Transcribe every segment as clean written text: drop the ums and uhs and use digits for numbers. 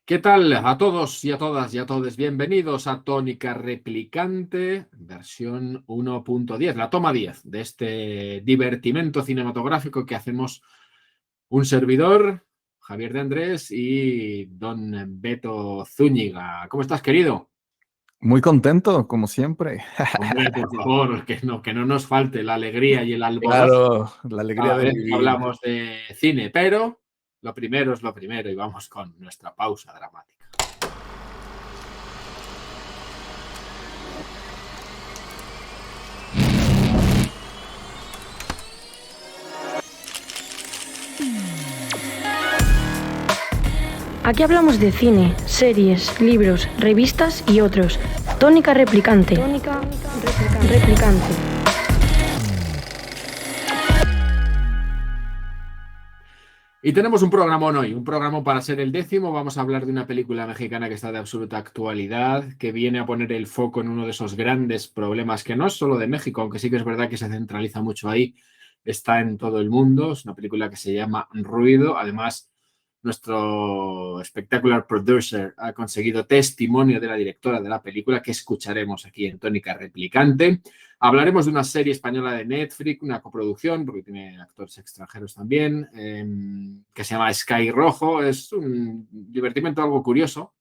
¿Qué tal a todos y a todas y a todos? Bienvenidos a Tónica Replicante, versión 1.10, la toma 10 de este divertimento cinematográfico que hacemos un servidor, Javier de Andrés y don Beto Zúñiga. ¿Cómo estás, querido? Muy contento, como siempre. Hombre, por favor, que no nos falte la alegría y el alborozo Claro, la alegría cada de vez que vivir. hablamos de cine, pero lo primero es lo primero y vamos con nuestra pausa dramática. Aquí hablamos de cine, series, libros, revistas y otros. Tónica Replicante. Tónica Replicante. Y tenemos un programón hoy, un programa para ser el 10º. Vamos a hablar de una película mexicana que está de absoluta actualidad, que viene a poner el foco en uno de esos grandes problemas que no es solo de México, aunque sí que es verdad que se centraliza mucho ahí, está en todo el mundo. Es una película que se llama Ruido. Además, nuestro espectacular producer ha conseguido testimonio de la directora de la película que escucharemos aquí en Tónica Replicante. Hablaremos de una serie española de Netflix, una coproducción, porque tiene actores extranjeros también, que se llama Sky Rojo. Es un divertimento algo curioso.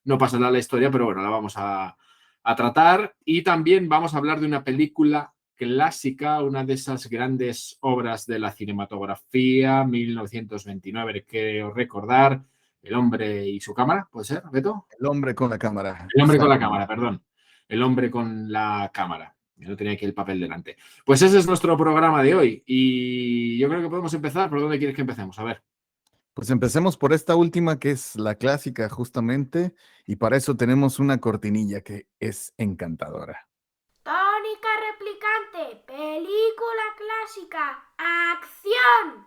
No pasa nada la historia, pero bueno, la vamos a tratar. Y también vamos a hablar de una película clásica, una de esas grandes obras de la cinematografía, 1929, creo recordar, El hombre y su cámara, ¿puede ser, Beto? El hombre con la cámara, El hombre con la exactamente. cámara, perdón. El hombre con la cámara. Yo no tenía aquí el papel delante. Pues ese es nuestro programa de hoy. Y yo creo que podemos empezar. ¿Por dónde quieres que empecemos? A ver. Pues empecemos por esta última que es la clásica justamente, y para eso tenemos una cortinilla que es encantadora. Tónica Replicante, película clásica, acción.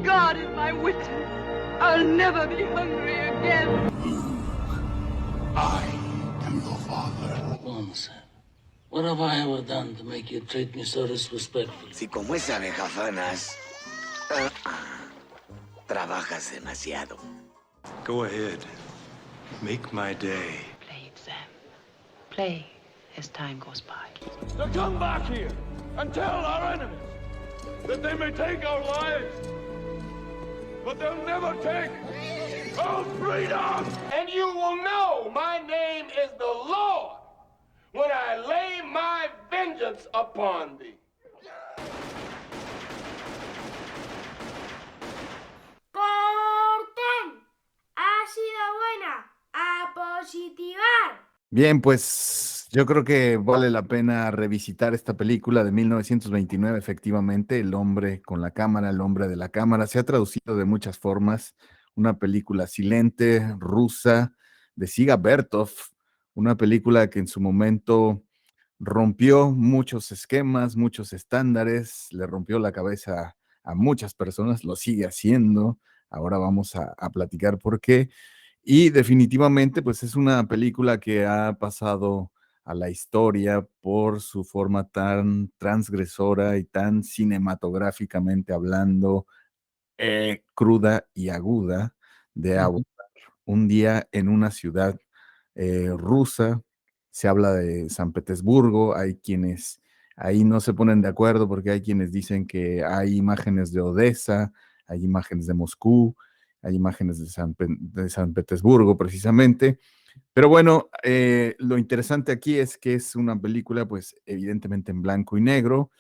God is my witness. I'll never be hungry again. I am your father. Once, what have I ever done to make you treat me so disrespectfully? Si como es abejafanas, trabajas demasiado. Go ahead. Make my day. Play it, Sam. Play as time goes by. To come back here and tell our enemies that they may take our lives, but they'll never take our freedom. And you will know my name is the Lord when I lay my vengeance upon thee. Corten, ha sido buena, a positivar. Bien, pues yo creo que vale la pena revisitar esta película de 1929, efectivamente, El hombre con la cámara, El hombre de la cámara. Se ha traducido de muchas formas. Una película silente, rusa, de Siga Bertov, una película que en su momento rompió muchos esquemas, muchos estándares, le rompió la cabeza a muchas personas, lo sigue haciendo. Ahora vamos a platicar por qué. Y definitivamente, pues es una película que ha pasado a la historia por su forma tan transgresora y tan cinematográficamente hablando, cruda y aguda, de abordar un día en una ciudad rusa. Se habla de San Petersburgo, hay quienes ahí no se ponen de acuerdo porque hay quienes dicen que hay imágenes de Odessa, hay imágenes de Moscú, hay imágenes de San Petersburgo precisamente. Pero bueno, lo interesante aquí es que es una película, pues evidentemente en blanco y negro,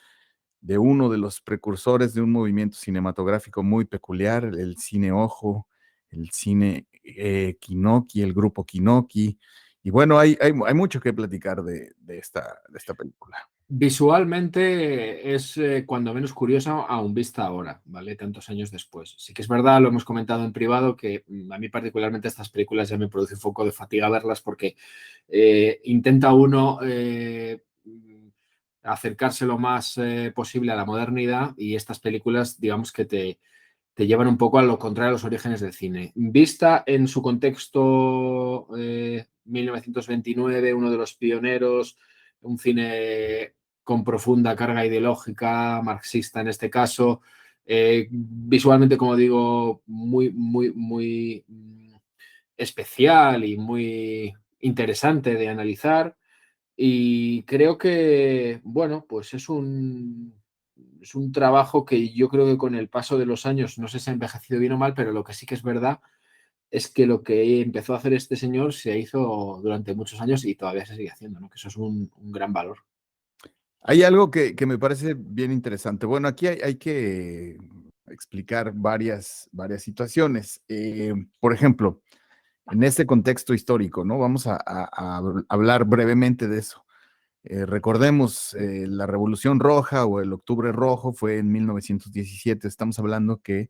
de uno de los precursores de un movimiento cinematográfico muy peculiar, el cine ojo, el cine Kinoki, el grupo Kinoki. Y bueno, hay mucho que platicar de esta película. Visualmente es cuando menos curiosa aún vista ahora, ¿vale? Tantos años después. Sí que es verdad, lo hemos comentado en privado, que a mí particularmente estas películas ya me produce un poco de fatiga verlas porque intenta uno acercarse lo más posible a la modernidad y estas películas, digamos que te llevan un poco a lo contrario a los orígenes del cine. Vista en su contexto 1929, uno de los pioneros, un cine con profunda carga ideológica, marxista en este caso, visualmente, como digo, muy, muy, muy especial y muy interesante de analizar. Y creo que, bueno, pues es un trabajo que yo creo que con el paso de los años, no sé si ha envejecido bien o mal, pero lo que sí que es verdad es que lo que empezó a hacer este señor se hizo durante muchos años y todavía se sigue haciendo, ¿no? Que eso es un gran valor. Hay algo que me parece bien interesante. Bueno, aquí hay que explicar varias situaciones. Por ejemplo, en este contexto histórico, ¿no? Vamos a hablar brevemente de eso. Recordemos, la Revolución Roja o el Octubre Rojo fue en 1917. Estamos hablando que,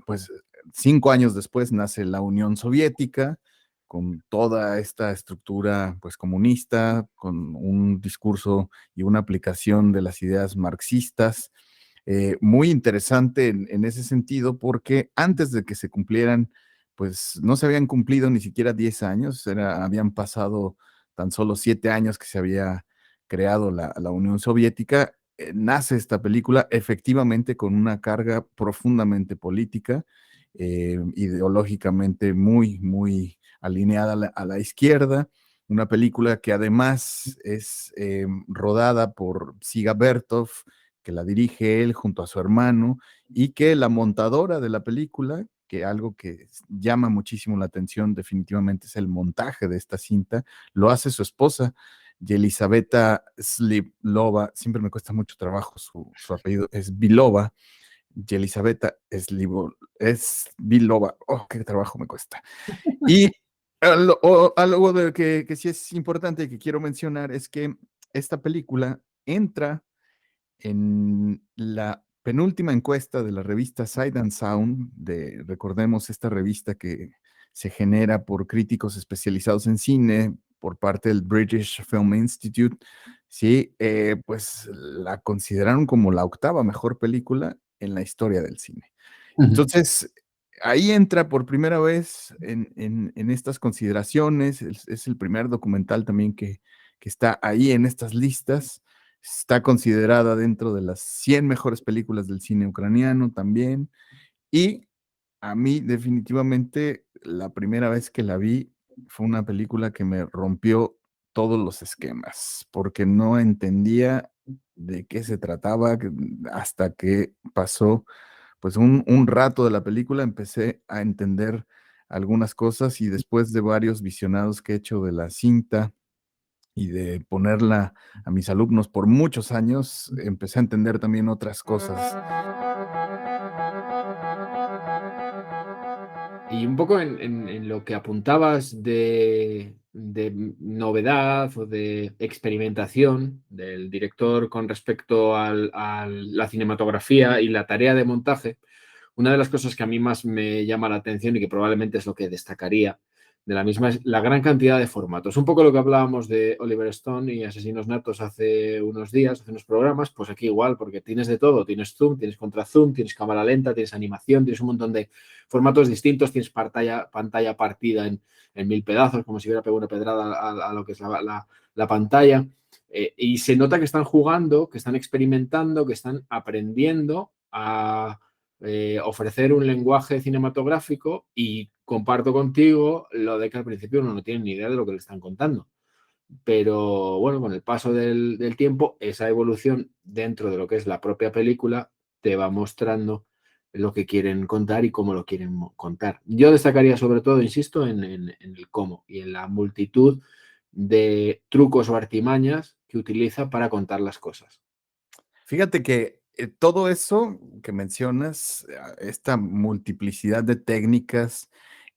pues, 5 años después nace la Unión Soviética, con toda esta estructura, pues, comunista, con un discurso y una aplicación de las ideas marxistas. Muy interesante en ese sentido, porque antes de que se cumplieran, pues no se habían cumplido ni siquiera 10 años, habían pasado tan solo 7 años que se había creado la Unión Soviética. Nace esta película efectivamente con una carga profundamente política, ideológicamente muy alineada a la izquierda. Una película que además es rodada por Siga Bertov, que la dirige él junto a su hermano, y que la montadora de la película, que algo que llama muchísimo la atención definitivamente es el montaje de esta cinta, lo hace su esposa, Yelizaveta Slivlova. Siempre me cuesta mucho trabajo su apellido, es Vilova. Yelizaveta Slivlova. Oh, qué trabajo me cuesta. Y algo de que sí es importante y que quiero mencionar es que esta película entra en la penúltima encuesta de la revista Sight and Sound, recordemos, esta revista que se genera por críticos especializados en cine por parte del British Film Institute. Sí, pues la consideraron como la 8ª mejor película en la historia del cine. Entonces, ahí entra por primera vez en estas consideraciones. Es el primer documental también que está ahí en estas listas. Está considerada dentro de las 100 mejores películas del cine ucraniano también. Y a mí definitivamente la primera vez que la vi fue una película que me rompió todos los esquemas, porque no entendía de qué se trataba hasta que pasó pues un rato de la película, empecé a entender algunas cosas y después de varios visionados que he hecho de la cinta y de ponerla a mis alumnos por muchos años, empecé a entender también otras cosas. Y un poco en lo que apuntabas de novedad o de experimentación del director con respecto a la cinematografía y la tarea de montaje, una de las cosas que a mí más me llama la atención y que probablemente es lo que destacaría de la misma es la gran cantidad de formatos. Un poco lo que hablábamos de Oliver Stone y Asesinos Natos hace unos días, hace unos programas, pues aquí igual, porque tienes de todo. Tienes zoom, tienes contra zoom, tienes cámara lenta, tienes animación, tienes un montón de formatos distintos, tienes pantalla partida en 1000 pedazos, como si hubiera pegado una pedrada a lo que es la pantalla. Y se nota que están jugando, que están experimentando, que están aprendiendo a ofrecer un lenguaje cinematográfico, y comparto contigo lo de que al principio uno no tiene ni idea de lo que le están contando. Pero bueno, con el paso del tiempo, esa evolución dentro de lo que es la propia película te va mostrando lo que quieren contar y cómo lo quieren contar. Yo destacaría sobre todo, insisto, en el cómo y en la multitud de trucos o artimañas que utiliza para contar las cosas. Fíjate que todo eso que mencionas, esta multiplicidad de técnicas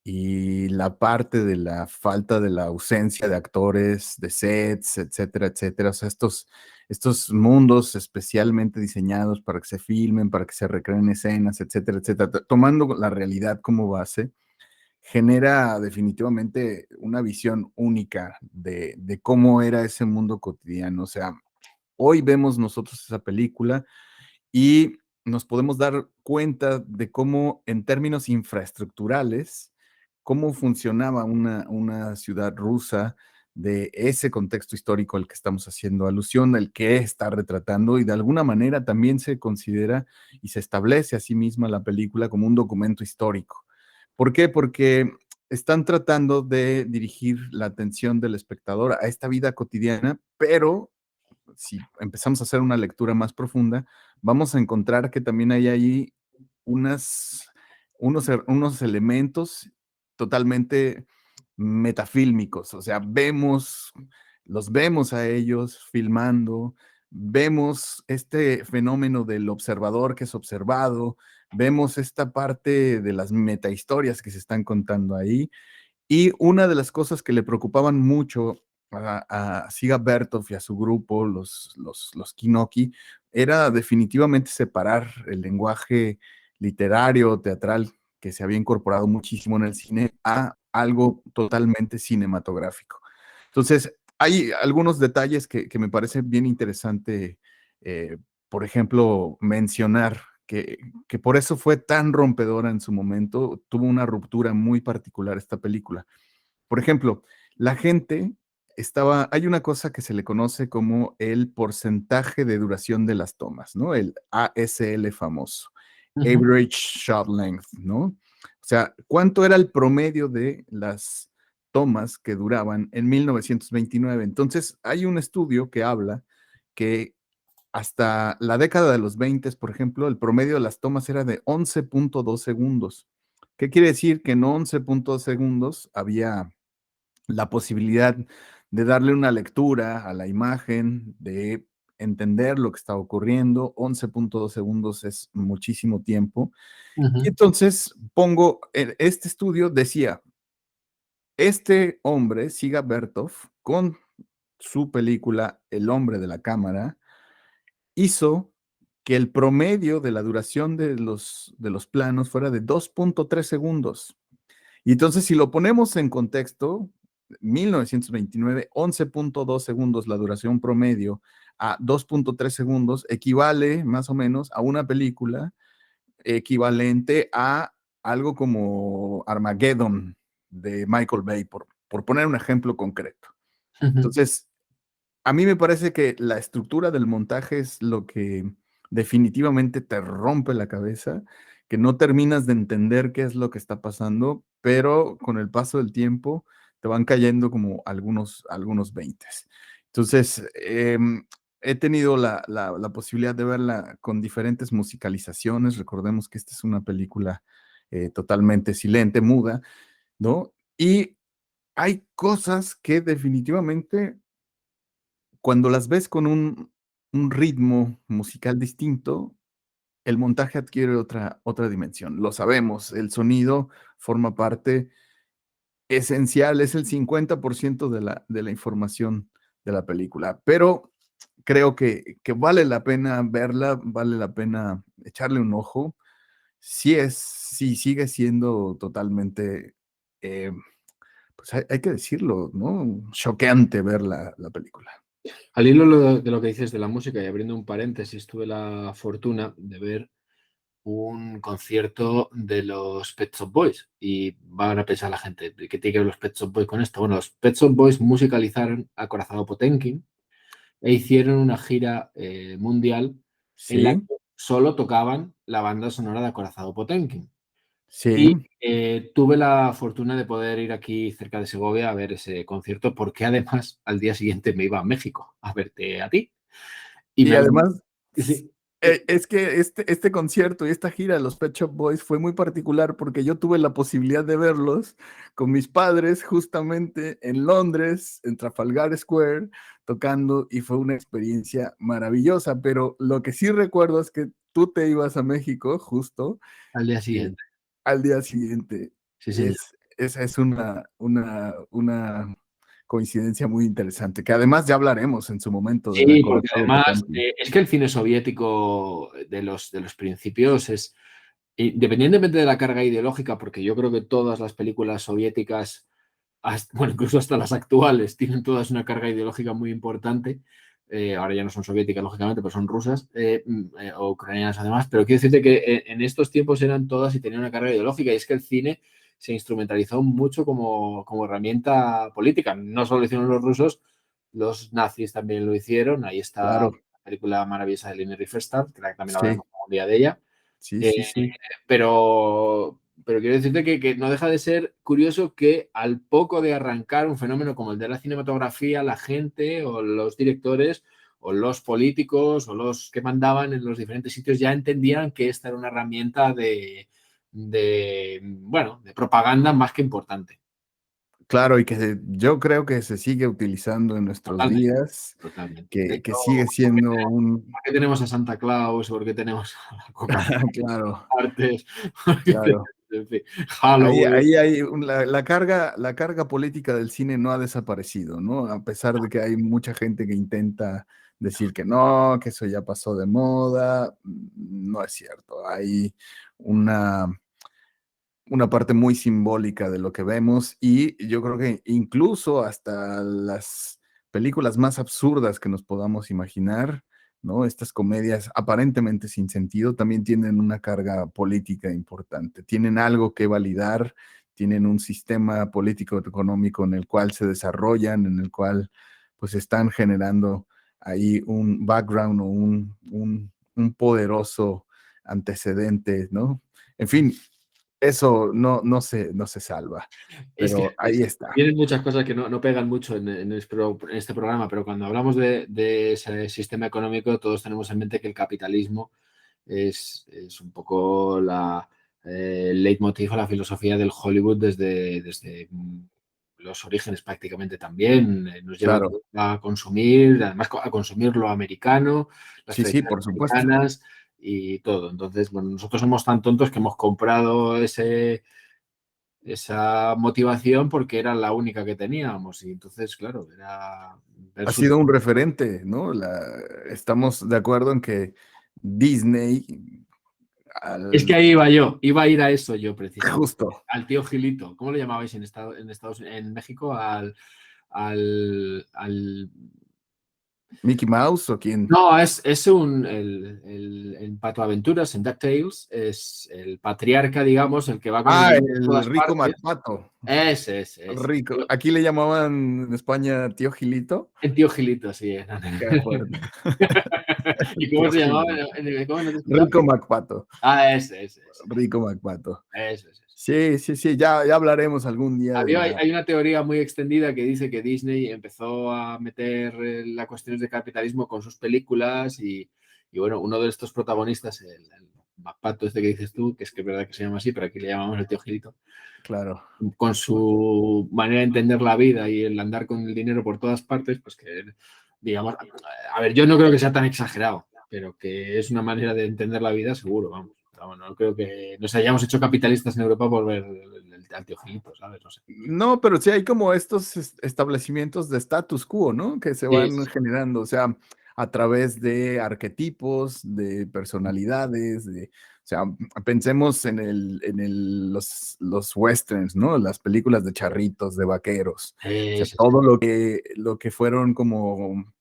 y la parte de la falta de la ausencia de actores, de sets, etcétera, etcétera, o sea, estos mundos especialmente diseñados para que se filmen, para que se recreen escenas, etcétera, etcétera, tomando la realidad como base, genera definitivamente una visión única de cómo era ese mundo cotidiano. O sea, hoy vemos nosotros esa película y nos podemos dar cuenta de cómo, en términos infraestructurales, cómo funcionaba una ciudad rusa de ese contexto histórico al que estamos haciendo alusión, el que está retratando, y de alguna manera también se considera y se establece a sí misma la película como un documento histórico. ¿Por qué? Porque están tratando de dirigir la atención del espectador a esta vida cotidiana, pero si empezamos a hacer una lectura más profunda, vamos a encontrar que también hay ahí unos elementos totalmente metafílmicos, o sea, los vemos a ellos filmando, vemos este fenómeno del observador que es observado, vemos esta parte de las metahistorias que se están contando ahí, y una de las cosas que le preocupaban mucho a Siga Bertov y a su grupo, los Kinoki, era definitivamente separar el lenguaje literario, teatral, que se había incorporado muchísimo en el cine, a algo totalmente cinematográfico. Entonces, hay algunos detalles que me parece bien interesante, por ejemplo, mencionar que por eso fue tan rompedora en su momento, tuvo una ruptura muy particular esta película. Por ejemplo, la gente hay una cosa que se le conoce como el porcentaje de duración de las tomas, ¿no? El ASL famoso, Average Shot Length, ¿no? O sea, ¿cuánto era el promedio de las tomas que duraban en 1929? Entonces, hay un estudio que habla que hasta la década de los 20, por ejemplo, el promedio de las tomas era de 11.2 segundos. ¿Qué quiere decir? Que en 11.2 segundos había la posibilidad de darle una lectura a la imagen, de entender lo que está ocurriendo. 11.2 segundos es muchísimo tiempo. Y entonces este estudio decía, este hombre, Siga Bertov, con su película El hombre de la cámara, hizo que el promedio de la duración de los planos fuera de 2.3 segundos. Y entonces, si lo ponemos en contexto, 1929, 11.2 segundos la duración promedio a 2.3 segundos equivale más o menos a una película equivalente a algo como Armageddon de Michael Bay, por poner un ejemplo concreto. Entonces, a mí me parece que la estructura del montaje es lo que definitivamente te rompe la cabeza, que no terminas de entender qué es lo que está pasando, pero con el paso del tiempo te van cayendo como algunos 20. Entonces, he tenido la posibilidad de verla con diferentes musicalizaciones. Recordemos que esta es una película totalmente silente, muda, ¿no? Y hay cosas que definitivamente cuando las ves con un ritmo musical distinto, el montaje adquiere otra dimensión. Lo sabemos, el sonido forma parte esencial, es el 50% de la información de la película, pero creo que vale la pena verla, vale la pena echarle un ojo. Sí sigue siendo totalmente, pues hay que decirlo, ¿no? Choqueante ver la película. Al hilo de lo que dices de la música y abriendo un paréntesis, tuve la fortuna de ver un concierto de los Pet Shop Boys y van a pensar la gente, ¿qué tiene que ver los Pet Shop Boys con esto? Bueno, los Pet Shop Boys musicalizaron Acorazado Potemkin e hicieron una gira mundial en la Sí, que solo tocaban la banda sonora de Acorazado Potemkin. sí. Y tuve la fortuna de poder ir aquí cerca de Segovia a ver ese concierto, porque además al día siguiente me iba a México a verte a ti. Y además, Sí, es que este concierto y esta gira de los Pet Shop Boys fue muy particular porque yo tuve la posibilidad de verlos con mis padres justamente en Londres, en Trafalgar Square, tocando, y fue una experiencia maravillosa, pero lo que sí recuerdo es que tú te ibas a México justo al día eh, siguiente. al día siguiente. Sí, señor. Esa es una coincidencia muy interesante, que además ya hablaremos en su momento del Sí, porque acorazado además Potemkin. es que el cine soviético de los principios es, independientemente de la carga ideológica, porque yo creo que todas las películas soviéticas, bueno, incluso hasta las actuales, tienen todas una carga ideológica muy importante. Ahora ya no son soviéticas, lógicamente, pero son rusas o ucranianas además. Pero quiero decirte que en estos tiempos eran todas y tenían una carga ideológica, y es que el cine se instrumentalizó mucho como herramienta política. No solo lo hicieron los rusos, los nazis también lo hicieron. Ahí está Claro, la película maravillosa de Leni Riefenstahl, que también sí, hablaremos un día de ella. sí, Eh, sí, sí. pero pero quiero decirte que no deja de ser curioso que al poco de arrancar un fenómeno como el de la cinematografía, la gente o los directores o los políticos o los que mandaban en los diferentes sitios ya entendían que esta era una herramienta de propaganda más que importante. Claro, y que yo creo que se sigue utilizando en nuestros Totalmente, días, totalmente. De que hecho, sigue siendo un... ¿por qué tenemos a Santa Claus? ¿Por qué tenemos a la Coca-Cola? Claro, Artes, claro. en fin, Ahí, Halloween. ahí hay la carga política del cine no ha desaparecido, ¿no? A pesar de que hay mucha gente que intenta decir que no, que eso ya pasó de moda, no es cierto. Hay una, una parte muy simbólica de lo que vemos y yo creo que incluso hasta las películas más absurdas que nos podamos imaginar, ¿no? Estas comedias aparentemente sin sentido también tienen una carga política importante, tienen algo que validar, tienen un sistema político económico en el cual se desarrollan, en el cual pues están generando ahí un background o un poderoso antecedente, ¿no? En fin, eso no se salva, Es que pero ahí está. tienen muchas cosas que no pegan mucho en este programa, pero cuando hablamos de ese sistema económico, todos tenemos en mente que el capitalismo es un poco el leitmotiv o la filosofía del Hollywood desde los orígenes prácticamente también. Nos lleva Claro. a consumir, además a consumir lo americano, las Sí, sí, tradiciones por supuesto. americanas y todo. Entonces, bueno, nosotros somos tan tontos que hemos comprado esa motivación porque era la única que teníamos y entonces, claro, era ver Ha sus... sido un referente, ¿no? Estamos de acuerdo en que Disney, Es que ahí iba a ir a eso yo precisamente, justo, al tío Gilito. ¿Cómo lo llamabais en México? Al... Mickey Mouse o quién. No, es en Pato Aventuras, en DuckTales, es el patriarca, digamos, el que va con el Ah, dinero a el todas Rico partes. McPato. Ese. Rico. Aquí le llamaban en España Tío Gilito. El tío Gilito, sí. Qué fuerte. ¿Y Tío cómo se llamaba? Gilito. ¿Cómo no te escuchaba? Rico McPato. Ese. Rico McPato. Eso. Sí, ya hablaremos algún día de la... Hay una teoría muy extendida que dice que Disney empezó a meter las cuestiones de capitalismo con sus películas y bueno, uno de estos protagonistas, el McPato este que dices tú, que es que es verdad que se llama así, pero aquí le llamamos el tío Gilito, Claro. con su manera de entender la vida y el andar con el dinero por todas partes, pues que, digamos, a ver, yo no creo que sea tan exagerado, pero que es una manera de entender la vida seguro, vamos. No creo que nos hayamos hecho capitalistas en Europa por ver al tío Gilito, ¿sabes? No sé. No, pero sí hay como estos establecimientos de status quo, ¿no? Que se Sí. van generando, o sea, a través de arquetipos, de personalidades, o sea, pensemos en los westerns, ¿no? Las películas de charritos, de vaqueros, o sea, Sí. todo lo que fueron como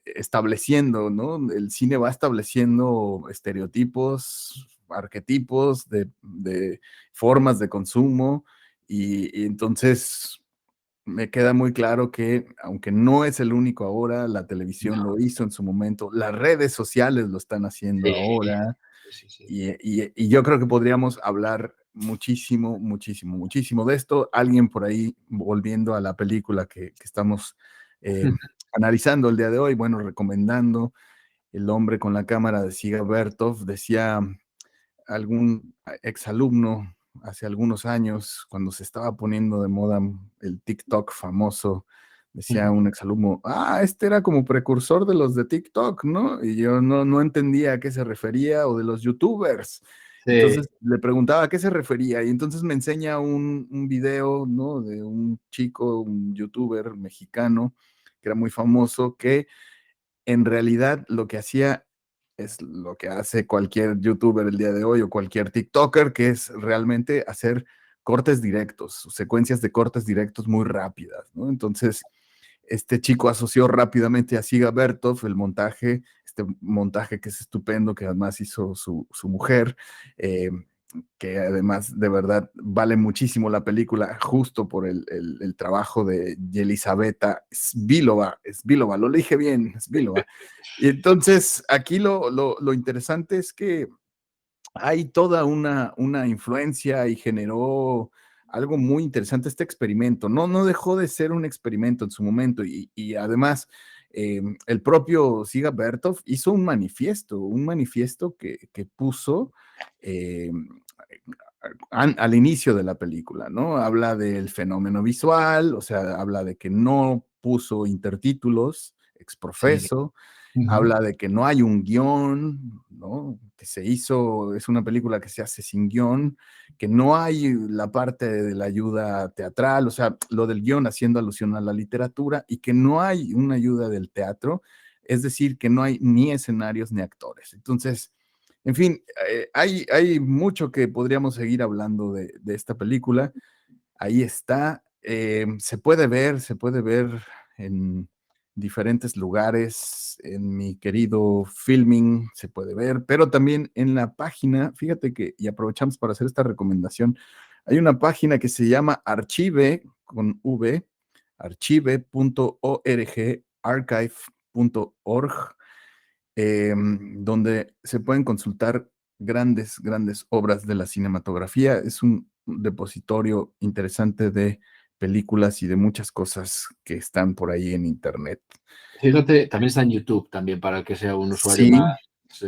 estableciendo, ¿no? El cine va estableciendo estereotipos, arquetipos de formas de consumo y entonces me queda muy claro que, aunque no es el único ahora, la televisión lo hizo en su momento, las redes sociales lo están haciendo ahora, Sí. y yo creo que podríamos hablar muchísimo de esto. Alguien por ahí, volviendo a la película que estamos analizando el día de hoy, bueno, recomendando El hombre con la cámara de Siga Bertov, decía algún exalumno hace algunos años, cuando se estaba poniendo de moda el TikTok famoso, decía un exalumno, este era como precursor de los de TikTok, ¿no? Y yo no entendía a qué se refería, o de los YouTubers. Sí. Entonces le preguntaba a qué se refería, y entonces me enseña un video, ¿no? De un chico, un YouTuber mexicano, que era muy famoso, que en realidad lo que hacía es lo que hace cualquier youtuber el día de hoy o cualquier TikToker, que es realmente hacer cortes directos, secuencias de cortes directos muy rápidas, ¿no? Entonces, este chico asoció rápidamente a Siga Bertov el montaje, este montaje que es estupendo, que además hizo su mujer, que además de verdad vale muchísimo la película justo por el trabajo de Yelisaveta Svilova, lo dije bien, Svilova. Y entonces aquí lo interesante es que hay toda una influencia y generó algo muy interesante este experimento. No dejó de ser un experimento en su momento y además el propio Siga Bertov hizo un manifiesto que puso al inicio de la película, ¿no? Habla del fenómeno visual, o sea, habla de que no puso intertítulos exprofeso, habla de que no hay un guión, ¿no? Que es una película que se hace sin guión, que no hay la parte de la ayuda teatral, o sea, lo del guión haciendo alusión a la literatura, y que no hay una ayuda del teatro, es decir, que no hay ni escenarios ni actores. Entonces, en fin, hay mucho que podríamos seguir hablando de esta película. Ahí está. Se puede ver en diferentes lugares. En mi querido Filming se puede ver, pero también en la página, fíjate que, y aprovechamos para hacer esta recomendación, hay una página que se llama Archive, con V, archive.org, archive.org, donde se pueden consultar grandes obras de la cinematografía. Es un depositorio interesante de películas y de muchas cosas que están por ahí en internet. Fíjate, también está en YouTube, también para el que sea un usuario Sí,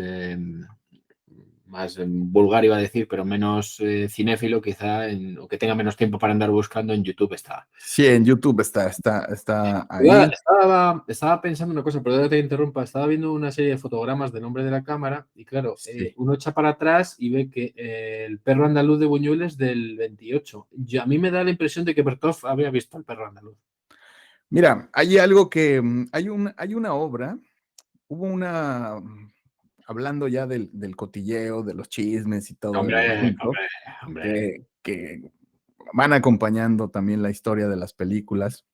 más vulgar, iba a decir, pero menos cinéfilo quizá, o que tenga menos tiempo para andar buscando, en YouTube está. sí, en YouTube está ahí. Estaba pensando una cosa, perdón que te interrumpa, estaba viendo una serie de fotogramas del hombre de la cámara y claro, Sí. uno echa para atrás y ve que el perro andaluz de Buñuel es del 28. A mí me da la impresión de que Bertov había visto el perro andaluz. Mira, hay algo que, hay una obra, hablando ya del cotilleo, de los chismes y todo el asunto, Hombre. que van acompañando también la historia de las películas.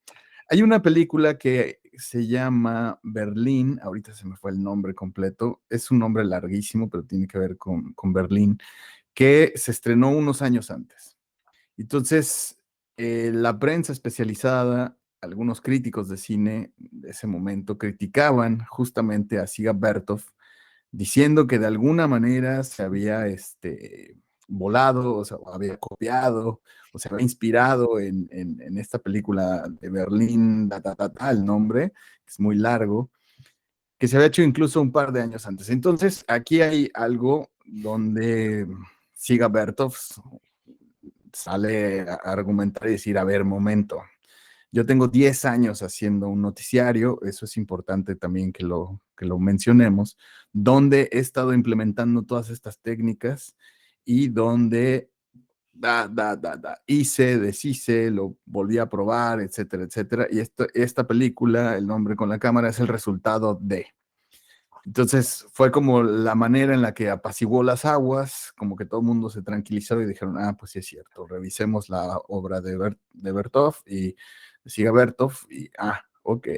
Hay una película que se llama Berlín, ahorita se me fue el nombre completo, es un nombre larguísimo, pero tiene que ver con Berlín, que se estrenó unos años antes. Entonces, la prensa especializada, algunos críticos de cine de ese momento criticaban justamente a Siga Bertov, diciendo que de alguna manera se había volado, o sea, o había copiado, o se había inspirado en esta película de Berlín, el nombre, que es muy largo, que se había hecho incluso un par de años antes. Entonces, aquí hay algo donde Siga Bertov sale a argumentar y decir, a ver, momento, yo tengo 10 años haciendo un noticiario, eso es importante también que lo mencionemos, donde he estado implementando todas estas técnicas y donde hice, deshice, lo volví a probar, etcétera, etcétera. Y esta película, El hombre con la cámara, es el resultado de. Entonces fue como la manera en la que apaciguó las aguas, como que todo el mundo se tranquilizó y dijeron, pues sí es cierto, revisemos la obra de Bertov y siga Bertov y, ok,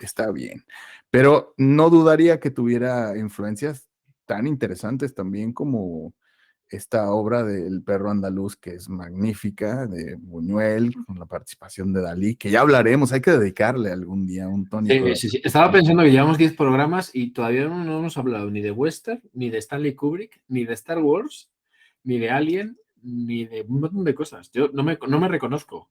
está bien. Pero no dudaría que tuviera influencias tan interesantes también como esta obra del perro andaluz, que es magnífica, de Buñuel, con la participación de Dalí, que ya hablaremos, hay que dedicarle algún día un tónico. Sí. Estaba pensando que llevamos 10 programas y todavía no hemos hablado ni de Western, ni de Stanley Kubrick, ni de Star Wars, ni de Alien, ni de un montón de cosas. Yo no me reconozco.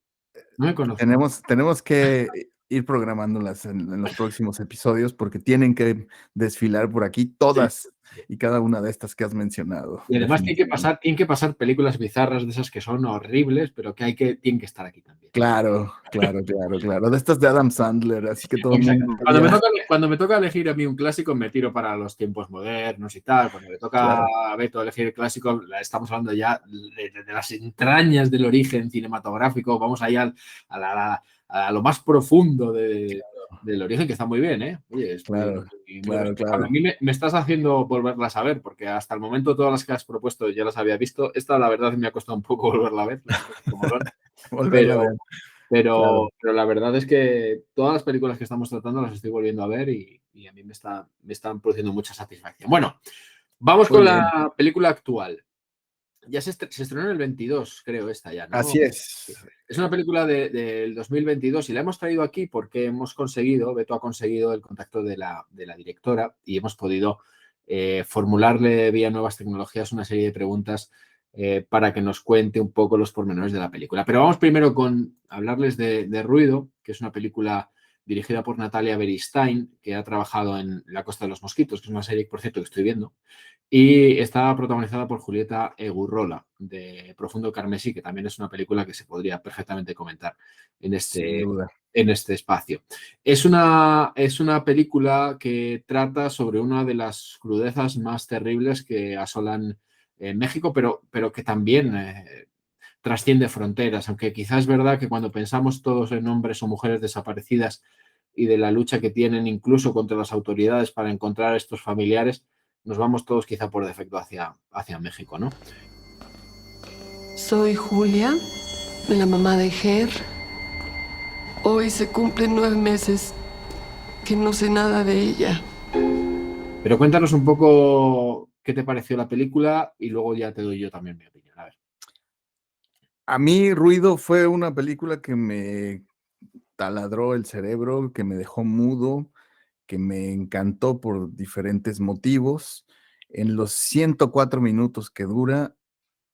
No me conozco. Tenemos que ir programándolas en los próximos episodios porque tienen que desfilar por aquí todas y cada una de estas que has mencionado. Y además tienen que pasar películas bizarras de esas que son horribles, pero que tienen que estar aquí también. Claro. De estas de Adam Sandler, así que todo el mundo... Cuando me toca elegir a mí un clásico, me tiro para los tiempos modernos y tal. Cuando le toca a Beto elegir el clásico, estamos hablando ya de las entrañas del origen cinematográfico. Vamos allá a lo más profundo del origen, que está muy bien, ¿eh? Oye, claro. A mí me estás haciendo volverlas a ver, porque hasta el momento todas las que has propuesto ya las había visto. Esta, la verdad, me ha costado un poco volverla a ver. Pero la verdad es que todas las películas que estamos tratando las estoy volviendo a ver y a mí me están produciendo mucha satisfacción. Bueno, vamos con la película actual. Ya se estrenó en el 22, creo, esta ya, ¿no? Así es. Es una película del 2022 y la hemos traído aquí porque Beto ha conseguido el contacto de la directora y hemos podido formularle vía nuevas tecnologías una serie de preguntas para que nos cuente un poco los pormenores de la película. Pero vamos primero con hablarles de Ruido, que es una película dirigida por Natalia Beristain, que ha trabajado en La Costa de los Mosquitos, que es una serie, por cierto, que estoy viendo, y está protagonizada por Julieta Egurrola, de Profundo Carmesí, que también es una película que se podría perfectamente comentar en Sin duda. este espacio. Es una película que trata sobre una de las crudezas más terribles que asolan México, pero que también trasciende fronteras, aunque quizás es verdad que cuando pensamos todos en hombres o mujeres desaparecidas y de la lucha que tienen incluso contra las autoridades para encontrar a estos familiares, nos vamos todos quizá por defecto hacia México, ¿no? Soy Julia, la mamá de Ger. Hoy se cumplen 9 meses que no sé nada de ella. Pero cuéntanos un poco qué te pareció la película y luego ya te doy yo también mi opinión. A ver. A mí Ruido fue una película que me taladró el cerebro, que me dejó mudo, que me encantó por diferentes motivos. En los 104 minutos que dura,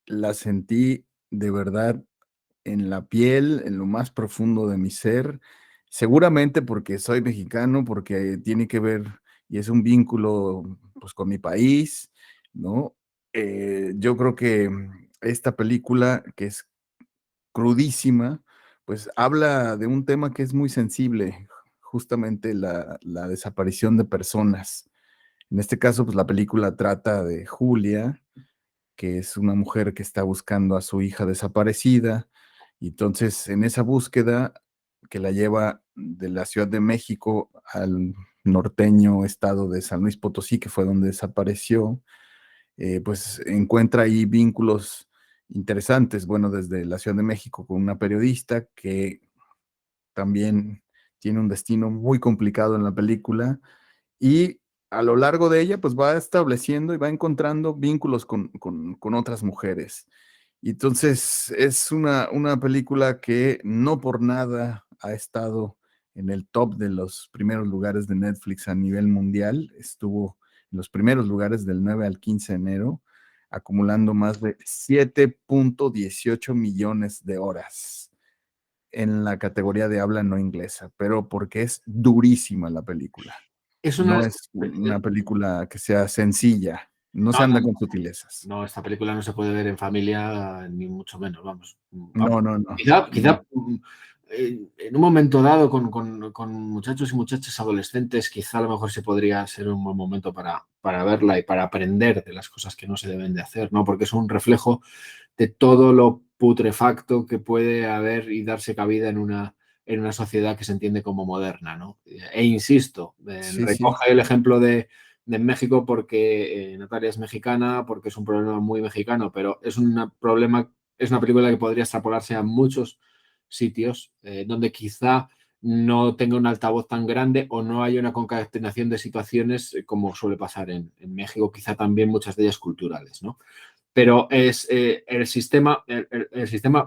la sentí de verdad en la piel, en lo más profundo de mi ser, seguramente porque soy mexicano, porque tiene que ver y es un vínculo pues con mi país, ¿no? Yo creo que esta película, que es crudísima, pues habla de un tema que es muy sensible, justamente la desaparición de personas. En este caso, pues la película trata de Julia, que es una mujer que está buscando a su hija desaparecida, y entonces en esa búsqueda que la lleva de la Ciudad de México al norteño estado de San Luis Potosí, que fue donde desapareció, pues encuentra ahí vínculos interesantes, bueno, desde la Ciudad de México con una periodista que también tiene un destino muy complicado en la película, y a lo largo de ella, pues va estableciendo y va encontrando vínculos con otras mujeres. Y entonces es una película que no por nada ha estado en el top de los primeros lugares de Netflix a nivel mundial. Estuvo en los primeros lugares del 9 al 15 de enero, acumulando más de 7.18 millones de horas en la categoría de habla no inglesa, pero porque es durísima la película. No es una película que sea sencilla, no se anda con sutilezas. No, esta película no se puede ver en familia, ni mucho menos, vamos. No. Quizá en un momento dado con muchachos y muchachas adolescentes, quizá a lo mejor se podría ser un buen momento para verla y para aprender de las cosas que no se deben de hacer, ¿no? Porque es un reflejo de todo lo putrefacto que puede haber y darse cabida en una sociedad que se entiende como moderna, ¿no? E insisto, recoge el ejemplo de México porque Natalia es mexicana, porque es un problema muy mexicano, pero es una película que podría extrapolarse a muchos sitios donde quizá no tenga un altavoz tan grande o no haya una concatenación de situaciones como suele pasar en México, quizá también muchas de ellas culturales, ¿no? Pero es el sistema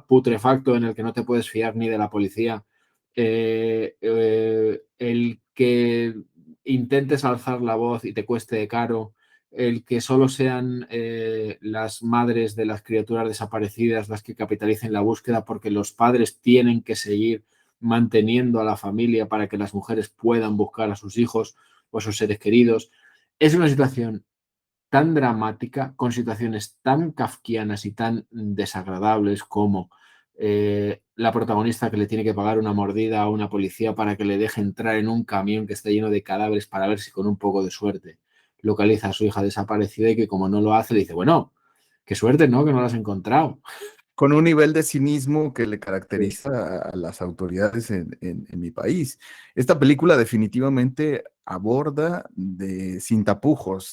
putrefacto en el que no te puedes fiar ni de la policía, el que intentes alzar la voz y te cueste caro, el que solo sean las madres de las criaturas desaparecidas las que capitalicen la búsqueda porque los padres tienen que seguir manteniendo a la familia para que las mujeres puedan buscar a sus hijos o a sus seres queridos. Es una situación tan dramática, con situaciones tan kafkianas y tan desagradables como la protagonista que le tiene que pagar una mordida a una policía para que le deje entrar en un camión que está lleno de cadáveres para ver si con un poco de suerte localiza a su hija desaparecida y que como no lo hace le dice, bueno, qué suerte, ¿no? Que no la has encontrado. Con un nivel de cinismo que le caracteriza a las autoridades en mi país. Esta película definitivamente aborda sin tapujos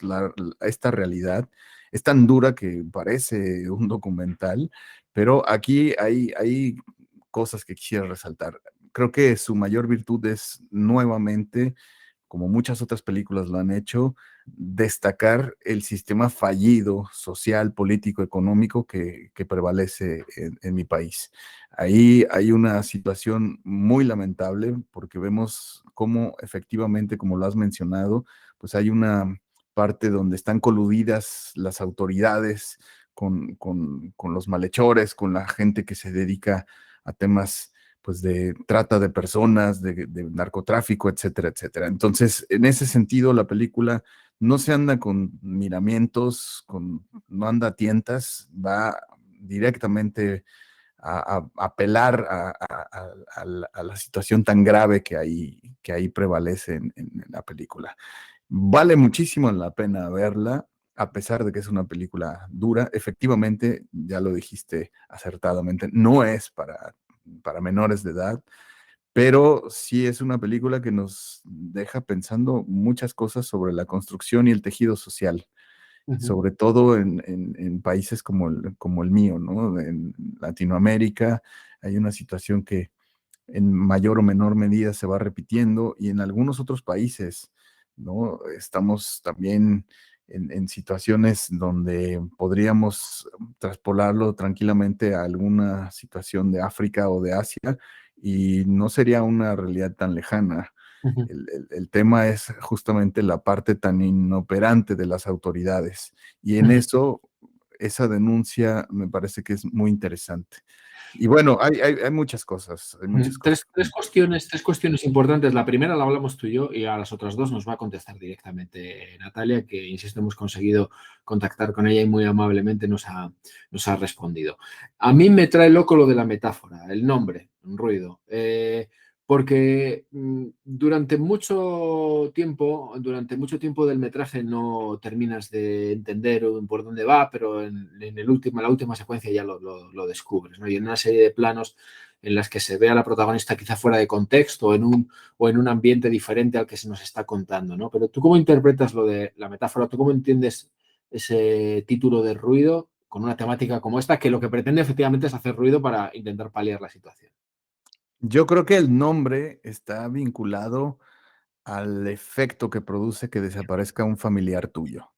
esta realidad. Es tan dura que parece un documental, pero aquí hay cosas que quisiera resaltar. Creo que su mayor virtud es nuevamente, como muchas otras películas lo han hecho, destacar el sistema fallido social, político, económico que prevalece en mi país. Ahí hay una situación muy lamentable porque vemos cómo efectivamente, como lo has mencionado, pues hay una parte donde están coludidas las autoridades con los malhechores, con la gente que se dedica a temas pues de trata de personas, de narcotráfico, etcétera, etcétera. Entonces, en ese sentido, la película no se anda con miramientos, no anda a tientas, va directamente a apelar a la situación tan grave que ahí prevalece en la película. Vale muchísimo la pena verla, a pesar de que es una película dura. Efectivamente, ya lo dijiste acertadamente, no es para menores de edad, pero sí es una película que nos deja pensando muchas cosas sobre la construcción y el tejido social, sobre todo en países como el mío, ¿no? En Latinoamérica hay una situación que en mayor o menor medida se va repitiendo, y en algunos otros países, ¿no? Estamos también en situaciones donde podríamos traspolarlo tranquilamente a alguna situación de África o de Asia, y no sería una realidad tan lejana. El tema es justamente la parte tan inoperante de las autoridades, y en eso, esa denuncia me parece que es muy interesante. Y bueno, hay muchas cosas, hay muchas cosas. Tres cuestiones importantes. La primera la hablamos tú y yo, y a las otras dos nos va a contestar directamente Natalia, que, insisto, hemos conseguido contactar con ella y muy amablemente nos ha respondido. A mí me trae loco lo de la metáfora, el nombre, un ruido. Porque durante mucho tiempo del metraje no terminas de entender por dónde va, pero en la última secuencia ya lo descubres, ¿no? Y en una serie de planos en las que se ve a la protagonista quizá fuera de contexto o en un ambiente diferente al que se nos está contando, ¿no? Pero ¿tú cómo interpretas lo de la metáfora? ¿Tú cómo entiendes ese título de ruido con una temática como esta, que lo que pretende efectivamente es hacer ruido para intentar paliar la situación? Yo creo que el nombre está vinculado al efecto que produce que desaparezca un familiar tuyo.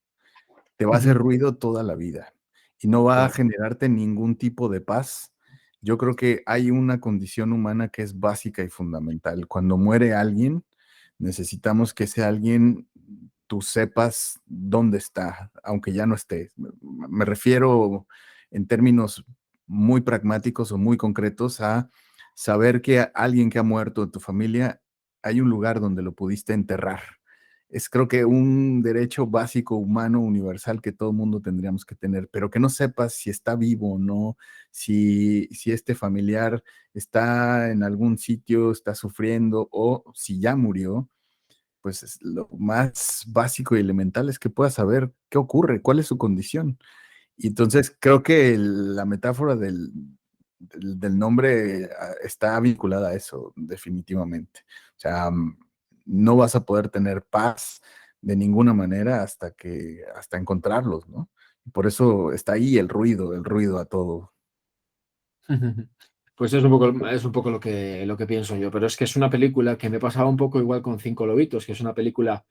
Te va a hacer ruido toda la vida y no va a Claro. generarte ningún tipo de paz. Yo creo que hay una condición humana que es básica y fundamental. Cuando muere alguien, necesitamos que ese alguien tú sepas dónde está, aunque ya no esté. Me refiero en términos muy pragmáticos o muy concretos a saber que alguien que ha muerto de tu familia, hay un lugar donde lo pudiste enterrar. Es, creo que, un derecho básico humano universal que todo mundo tendríamos que tener, pero que no sepas si está vivo o no, si este familiar está en algún sitio, está sufriendo, o si ya murió. Pues lo más básico y elemental es que puedas saber qué ocurre, cuál es su condición. Y entonces creo que la metáfora del nombre está vinculada a eso, definitivamente. O sea, no vas a poder tener paz de ninguna manera hasta encontrarlos, ¿no? Por eso está ahí el ruido a todo. Pues es un poco lo que pienso yo, pero es que es una película que me pasaba un poco igual con Cinco Lobitos, que es una película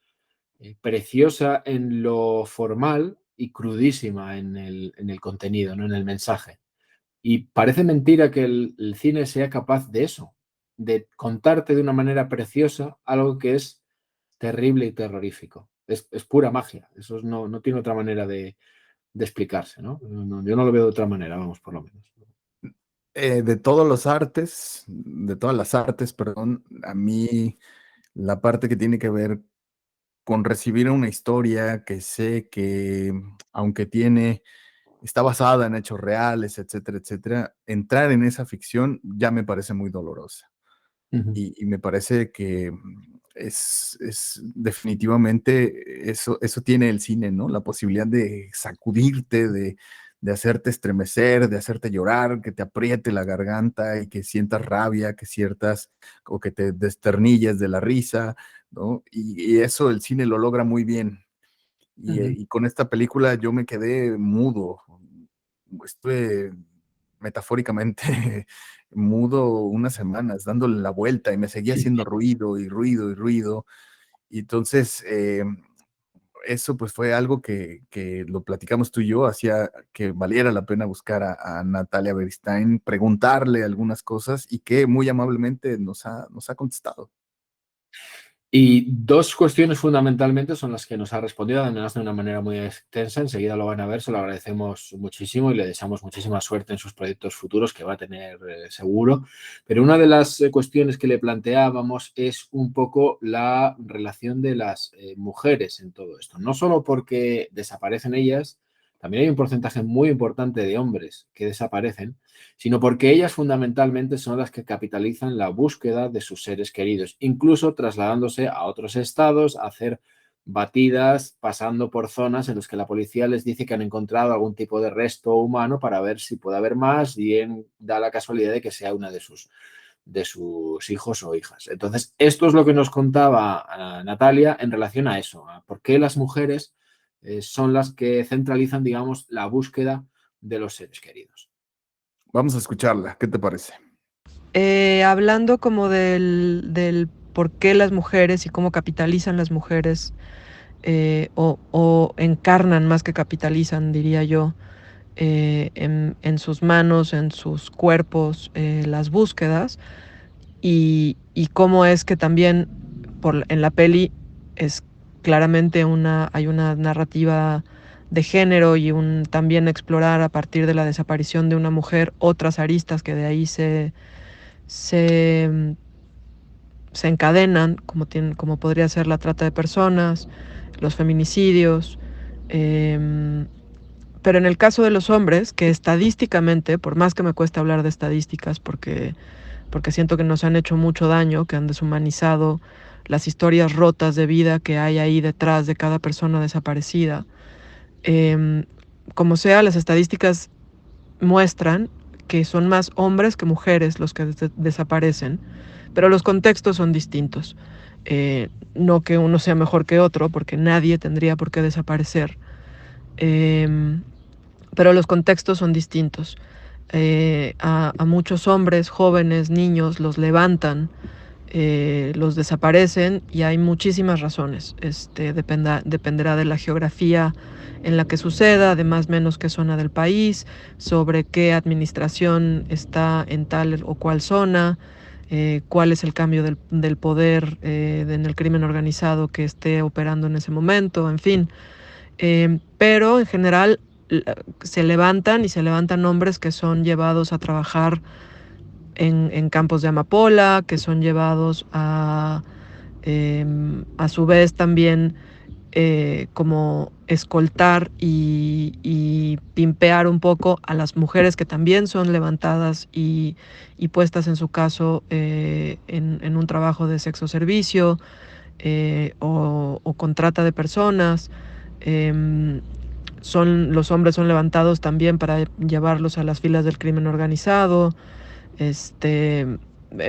preciosa en lo formal y crudísima en el contenido, ¿no? En el mensaje. Y parece mentira que el cine sea capaz de eso, de contarte de una manera preciosa algo que es terrible y terrorífico. Es pura magia, eso no tiene otra manera de explicarse, ¿no? Yo no lo veo de otra manera, vamos, por lo menos. De todas las artes, perdón, a mí la parte que tiene que ver con recibir una historia que sé que, aunque está basada en hechos reales, etcétera, etcétera, entrar en esa ficción ya me parece muy dolorosa. Y me parece que es definitivamente eso tiene el cine, ¿no? La posibilidad de sacudirte, de hacerte estremecer, de hacerte llorar, que te apriete la garganta y que sientas rabia, o que te desternilles de la risa, ¿no? Y eso el cine lo logra muy bien. Y con esta película yo me quedé mudo. Estuve metafóricamente mudo unas semanas, dándole la vuelta, y me seguía haciendo ruido y ruido y ruido. Y entonces, eso pues fue algo que lo platicamos tú y yo, hacía que valiera la pena buscar a Natalia Beristain, preguntarle algunas cosas, y que muy amablemente nos ha contestado. Y dos cuestiones fundamentalmente son las que nos ha respondido, además de una manera muy extensa. Enseguida lo van a ver, se lo agradecemos muchísimo y le deseamos muchísima suerte en sus proyectos futuros que va a tener seguro. Pero una de las cuestiones que le planteábamos es un poco la relación de las mujeres en todo esto. No solo porque desaparecen ellas, también hay un porcentaje muy importante de hombres que desaparecen, sino porque ellas fundamentalmente son las que capitalizan la búsqueda de sus seres queridos, incluso trasladándose a otros estados, a hacer batidas, pasando por zonas en las que la policía les dice que han encontrado algún tipo de resto humano para ver si puede haber más, y da la casualidad de que sea una de sus hijos o hijas. Entonces, esto es lo que nos contaba Natalia en relación a eso, a por qué las mujeres son las que centralizan, digamos, la búsqueda de los seres queridos. Vamos a escucharla, ¿qué te parece? Hablando como del por qué las mujeres y cómo capitalizan las mujeres, o encarnan más que capitalizan, diría yo, en sus manos, en sus cuerpos, las búsquedas, y cómo es que también en la peli es claramente hay una narrativa de género y también explorar a partir de la desaparición de una mujer otras aristas que de ahí se encadenan, como podría ser la trata de personas, los feminicidios, pero en el caso de los hombres, que estadísticamente, por más que me cuesta hablar de estadísticas, porque siento que nos han hecho mucho daño, que han deshumanizado las historias rotas de vida que hay ahí detrás de cada persona desaparecida. Como sea, las estadísticas muestran que son más hombres que mujeres los que desaparecen, pero los contextos son distintos. No que uno sea mejor que otro, porque nadie tendría por qué desaparecer, pero los contextos son distintos. A muchos hombres, jóvenes, niños, los levantan, los desaparecen, y hay muchísimas razones. Dependerá de la geografía en la que suceda, de más o menos qué zona del país, sobre qué administración está en tal o cual zona, cuál es el cambio del poder en el crimen organizado que esté operando en ese momento, en fin. Pero en general se levantan hombres que son llevados a trabajar en campos de amapola, que son llevados a su vez también como escoltar y pimpear un poco a las mujeres que también son levantadas y puestas en su caso en un trabajo de sexo servicio o con trata de personas. Los hombres son levantados también para llevarlos a las filas del crimen organizado. En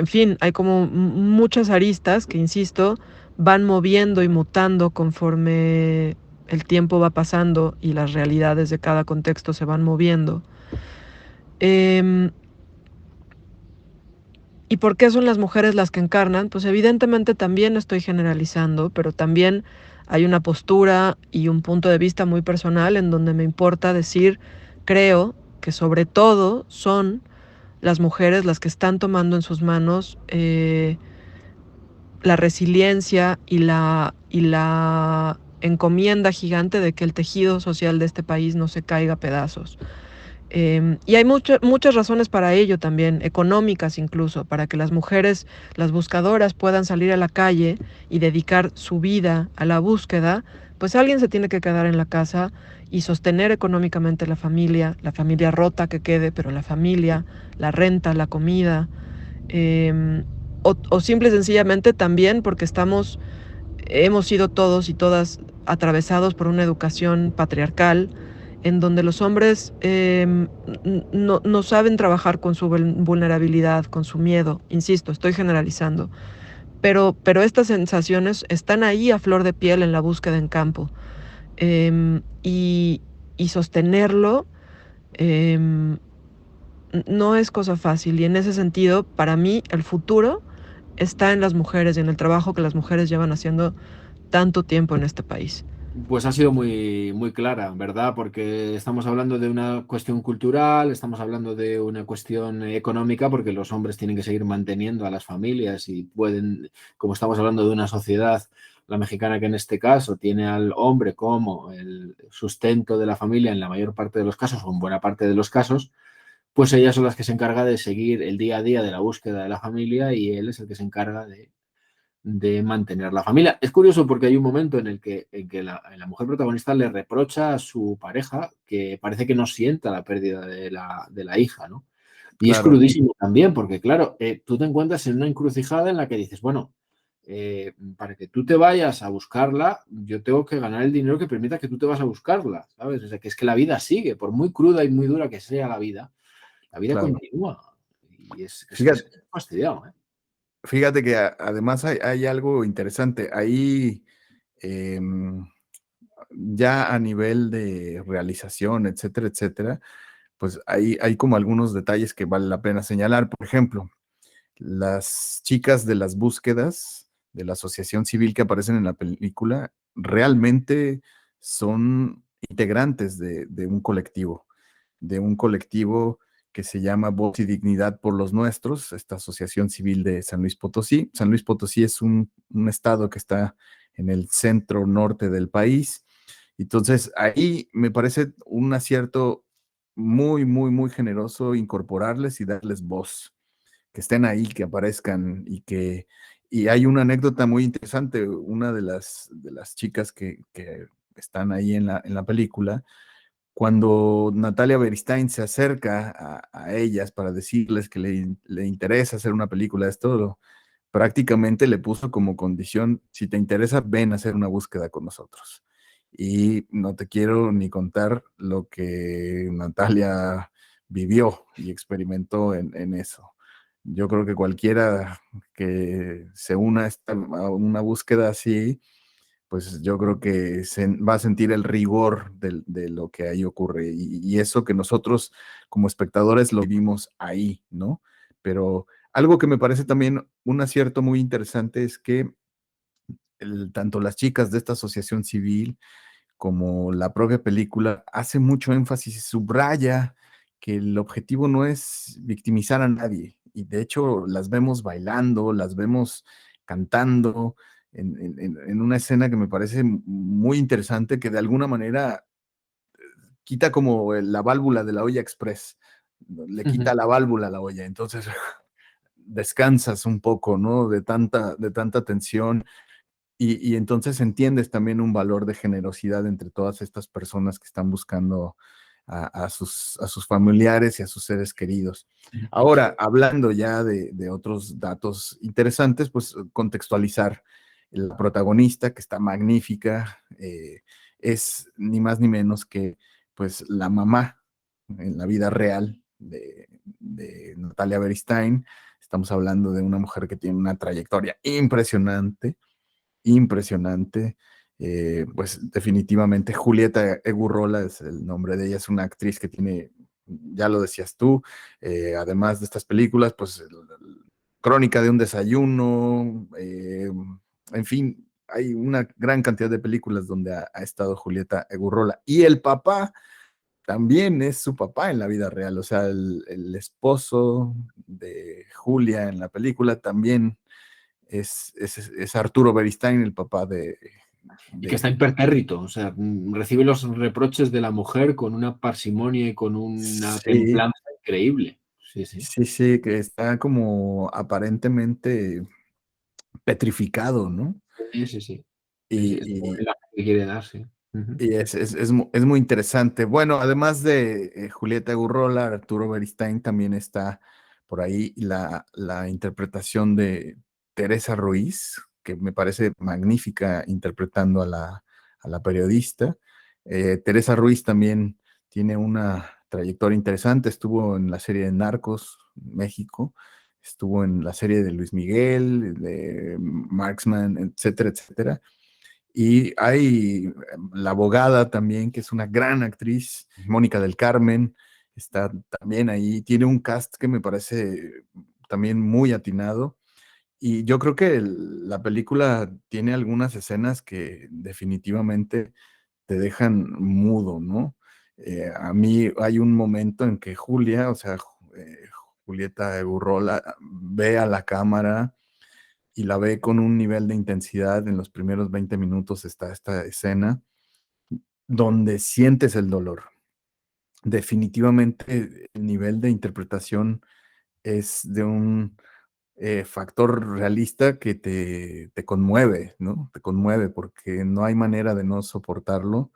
fin, hay como muchas aristas que, insisto, van moviendo y mutando conforme el tiempo va pasando y las realidades de cada contexto se van moviendo. ¿Y por qué son las mujeres las que encarnan? Pues evidentemente también estoy generalizando, pero también hay una postura y un punto de vista muy personal en donde me importa decir, creo que sobre todo son las mujeres las que están tomando en sus manos la resiliencia y la encomienda gigante de que el tejido social de este país no se caiga a pedazos. Y hay muchas razones para ello también, económicas incluso, para que las mujeres, las buscadoras, puedan salir a la calle y dedicar su vida a la búsqueda. Pues alguien se tiene que quedar en la casa y sostener económicamente la familia rota que quede, pero la familia, la renta, la comida, o simple y sencillamente también porque hemos sido todos y todas atravesados por una educación patriarcal en donde los hombres no saben trabajar con su vulnerabilidad, con su miedo. Insisto, estoy generalizando. Pero estas sensaciones están ahí a flor de piel en la búsqueda en campo. Y sostenerlo no es cosa fácil. Y en ese sentido, para mí, el futuro está en las mujeres y en el trabajo que las mujeres llevan haciendo tanto tiempo en este país. Pues ha sido muy, muy clara, ¿verdad? Porque estamos hablando de una cuestión cultural, estamos hablando de una cuestión económica, porque los hombres tienen que seguir manteniendo a las familias y pueden, como estamos hablando de una sociedad, la mexicana que en este caso tiene al hombre como el sustento de la familia en la mayor parte de los casos o en buena parte de los casos, pues ellas son las que se encargan de seguir el día a día de la búsqueda de la familia y él es el que se encarga de mantener la familia. Es curioso porque hay un momento en que la mujer protagonista le reprocha a su pareja que parece que no sienta la pérdida de la hija, ¿no? Y es Claro, crudísimo también, porque claro, tú te encuentras en una encrucijada en la que dices, bueno, para que tú te vayas a buscarla, yo tengo que ganar el dinero que permita que tú te vas a buscarla, ¿sabes? O sea, que es que la vida sigue, por muy cruda y muy dura que sea la vida claro. continúa. Y es Fíjate, fastidiado, ¿eh? fíjate que además hay algo interesante. Ahí, em, ya a nivel de realización, etcétera, etcétera, pues hay como algunos detalles que vale la pena señalar. Por ejemplo, las chicas de las búsquedas de la asociación civil que aparecen en la película realmente son integrantes de un colectivo que se llama Voz y Dignidad por los Nuestros, esta asociación civil de San Luis Potosí. San Luis Potosí es un estado que está en el centro norte del país. Entonces, ahí me parece un acierto muy, muy, muy generoso incorporarles y darles voz, que estén ahí, que aparezcan y hay una anécdota muy interesante. Una de las chicas que están ahí en la película, cuando Natalia Beristain se acerca a ellas para decirles que le interesa hacer una película, esto prácticamente le puso como condición: si te interesa, ven a hacer una búsqueda con nosotros. Y no te quiero ni contar lo que Natalia vivió y experimentó en eso. Yo creo que cualquiera que se una a una búsqueda así, pues yo creo que va a sentir el rigor de lo que ahí ocurre. Y eso que nosotros como espectadores lo vivimos ahí, ¿no? Pero algo que me parece también un acierto muy interesante es que tanto las chicas de esta asociación civil como la propia película hace mucho énfasis y subraya que el objetivo no es victimizar a nadie. Y de hecho las vemos bailando, las vemos cantando en una escena que me parece muy interesante, que de alguna manera quita como la válvula de la olla express, le quita la válvula a la olla. Entonces descansas un poco, ¿no? De tanta tensión. Y entonces entiendes también un valor de generosidad entre todas estas personas que están buscando a sus familiares y a sus seres queridos. Ahora, hablando ya de otros datos interesantes, pues contextualizar. La protagonista, que está magnífica, es ni más ni menos que pues la mamá en la vida real de Natalia Beristain. Estamos hablando de una mujer que tiene una trayectoria impresionante, impresionante. Pues definitivamente Julieta Egurrola es el nombre de ella, es una actriz que tiene, ya lo decías tú, además de estas películas, pues Crónica de un desayuno, en fin, hay una gran cantidad de películas donde ha estado Julieta Egurrola. Y el papá también es su papá en la vida real, o sea, el esposo de Julia en la película también es Arturo Beristain, el papá Y que está impertérrito, o sea, recibe los reproches de la mujer con una parsimonia y con una Sí, templanza increíble. Sí, sí. sí, sí, que está como aparentemente petrificado, ¿no? Sí, sí, sí. Es Y, como y- el aje que quiere dar, sí. Ujú. y es muy interesante. Bueno, además de Julieta Gurrola, Arturo Beristain, también está por ahí la interpretación de Teresa Ruiz, que me parece magnífica interpretando a la periodista. Teresa Ruiz también tiene una trayectoria interesante. Estuvo en la serie de Narcos, México. Estuvo en la serie de Luis Miguel, de Marksman, etcétera, etcétera. Y hay la abogada también, que es una gran actriz, Mónica del Carmen, está también ahí. Tiene un cast que me parece también muy atinado. Y yo creo que la película tiene algunas escenas que definitivamente te dejan mudo, ¿no? A mí hay un momento en que Julia, o sea, Julieta Egurrola, ve a la cámara y la ve con un nivel de intensidad. En los primeros 20 minutos está esta escena donde sientes el dolor. Definitivamente el nivel de interpretación es de un factor realista que te conmueve, ¿no? Te conmueve porque no hay manera de no soportarlo,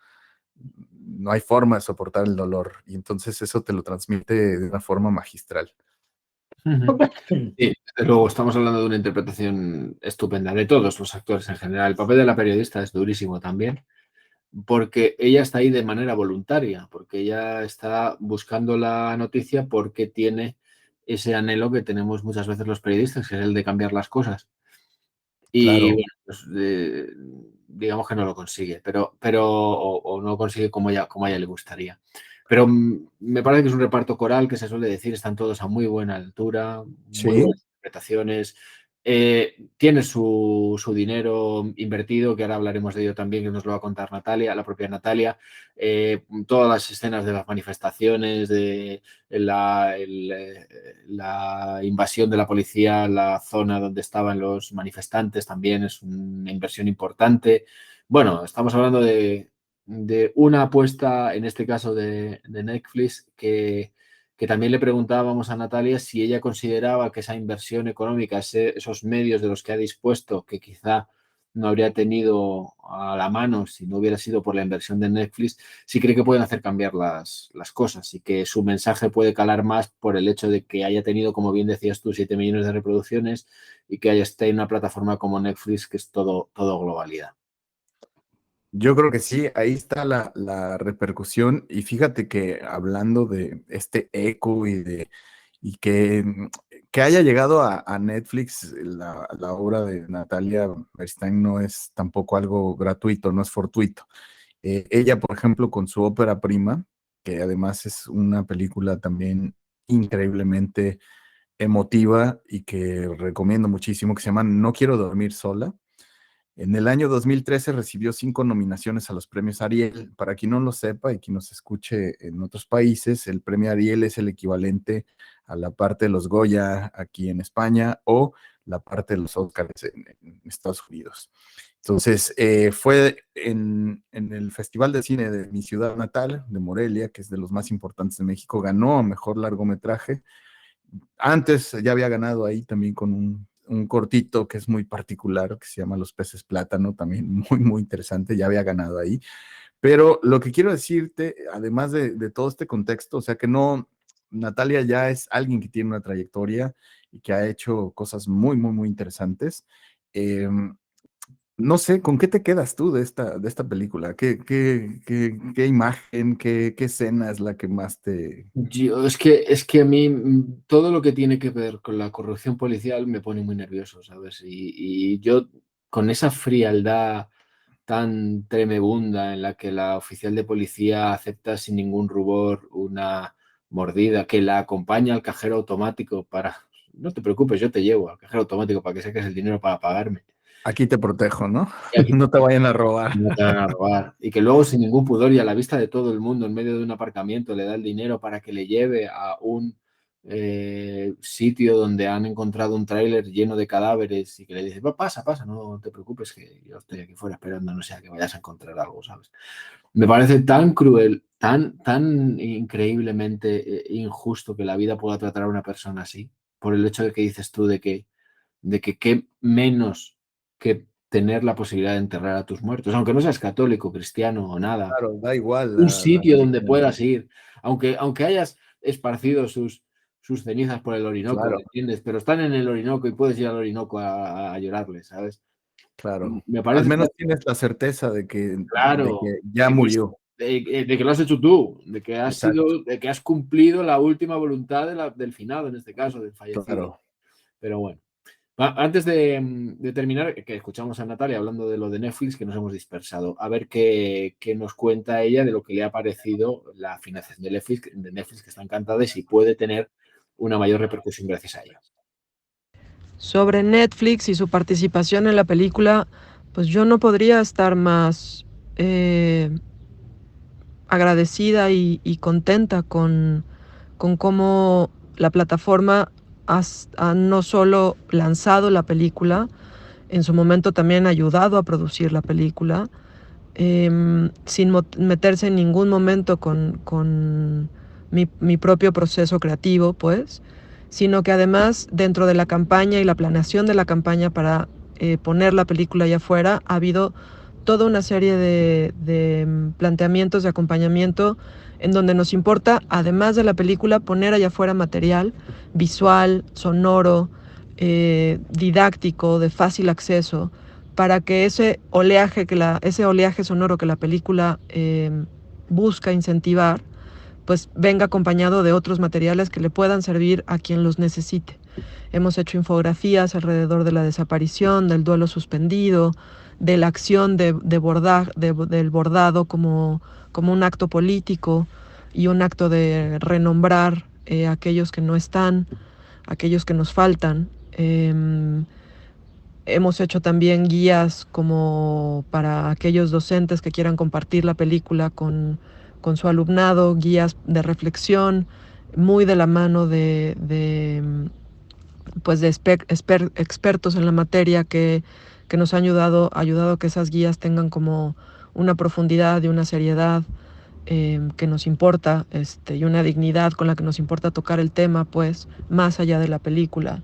no hay forma de soportar el dolor y entonces eso te lo transmite de una forma magistral. Sí, desde luego estamos hablando de una interpretación estupenda de todos los actores en general. El papel de la periodista es durísimo también, porque ella está ahí de manera voluntaria, porque ella está buscando la noticia porque tiene ese anhelo que tenemos muchas veces los periodistas, que es el de cambiar las cosas. Y Claro. bueno, pues, digamos que no lo consigue, o no lo consigue como a ella le gustaría. Pero me parece que es un reparto coral que se suele decir, están todos a muy buena altura, muy Sí. buenas interpretaciones. Tiene su dinero invertido, que ahora hablaremos de ello también, que nos lo va a contar Natalia, la propia Natalia. Todas las escenas de las manifestaciones, de la invasión de la policía a la zona donde estaban los manifestantes también es una inversión importante. Bueno, estamos hablando de una apuesta, en este caso de Netflix, que también le preguntábamos a Natalia si ella consideraba que esa inversión económica, esos medios de los que ha dispuesto, que quizá no habría tenido a la mano si no hubiera sido por la inversión de Netflix, sí cree que pueden hacer cambiar las cosas y que su mensaje puede calar más por el hecho de que haya tenido, como bien decías tú, 7 millones de reproducciones y que esté en una plataforma como Netflix, que es todo globalidad. Yo creo que sí, ahí está la repercusión y fíjate que hablando de este eco y que haya llegado a Netflix la obra de Natalia Berstein no es tampoco algo gratuito, no es fortuito. Ella, por ejemplo, con su ópera prima, que además es una película también increíblemente emotiva y que recomiendo muchísimo, que se llama No quiero dormir sola. En el año 2013 recibió 5 nominaciones a los premios Ariel. Para quien no lo sepa y quien nos escuche en otros países, el premio Ariel es el equivalente a la parte de los Goya aquí en España o la parte de los Oscars en Estados Unidos. Entonces, fue en el Festival de Cine de mi ciudad natal, de Morelia, que es de los más importantes de México, ganó a mejor largometraje. Antes ya había ganado ahí también con un cortito que es muy particular, que se llama Los peces plátano, también muy, muy interesante, ya había ganado ahí. Pero lo que quiero decirte, además de todo este contexto, o sea que no, Natalia ya es alguien que tiene una trayectoria y que ha hecho cosas muy, muy, muy interesantes. No sé, ¿con qué te quedas tú de esta película? ¿Qué imagen, qué escena es la que más te... Es que a mí todo lo que tiene que ver con la corrupción policial me pone muy nervioso, ¿sabes? Y yo con esa frialdad tan tremebunda en la que la oficial de policía acepta sin ningún rubor una mordida, que la acompaña al cajero automático para, no te preocupes, yo te llevo al cajero automático para que saques el dinero para pagarme. Aquí te protejo, ¿no? Y aquí No te vayan a robar. no te van a robar. Y que luego sin ningún pudor y a la vista de todo el mundo en medio de un aparcamiento le da el dinero para que le lleve a un sitio donde han encontrado un tráiler lleno de cadáveres y que le dice, pasa, no te preocupes que yo estoy aquí fuera esperando, no sea que vayas a encontrar algo, ¿sabes? Me parece tan cruel, tan increíblemente injusto que la vida pueda tratar a una persona así, por el hecho de que dices tú de que qué menos que tener la posibilidad de enterrar a tus muertos, aunque no seas católico, cristiano o nada. Claro, da igual Un la sitio donde religión. puedas ir, aunque hayas esparcido sus cenizas por el Orinoco, Claro. ¿me entiendes? Pero están en el Orinoco y puedes ir al Orinoco a llorarles, ¿sabes? Claro. Me Al parece menos tienes la certeza de que claro ya murió. de que lo has hecho tú, de que Exacto. de que has cumplido la última voluntad del finado, en este caso, del fallecido. Claro. Pero bueno. Antes de terminar, que escuchamos a Natalia hablando de lo de Netflix, que nos hemos dispersado, a ver qué nos cuenta ella de lo que le ha parecido la financiación de Netflix, que está encantada y si puede tener una mayor repercusión gracias a ella. Sobre Netflix y su participación en la película, pues yo no podría estar más agradecida y contenta con cómo la plataforma ha no solo lanzado la película, en su momento también ha ayudado a producir la película, sin meterse en ningún momento con mi propio proceso creativo, pues, sino que además dentro de la campaña y la planeación de la campaña para poner la película allá afuera, ha habido toda una serie de planteamientos de acompañamiento en donde nos importa, además de la película, poner allá afuera material visual, sonoro, didáctico, de fácil acceso, para que ese oleaje sonoro que la película busca incentivar, pues venga acompañado de otros materiales que le puedan servir a quien los necesite. Hemos hecho infografías alrededor de la desaparición, del duelo suspendido, de la acción del bordado como un acto político y un acto de renombrar aquellos que no están, aquellos que nos faltan. Hemos hecho también guías como para aquellos docentes que quieran compartir la película con su alumnado, guías de reflexión, muy de la mano de expertos en la materia que nos han ayudado a que esas guías tengan como una profundidad y una seriedad que nos importa, y una dignidad con la que nos importa tocar el tema, pues, más allá de la película.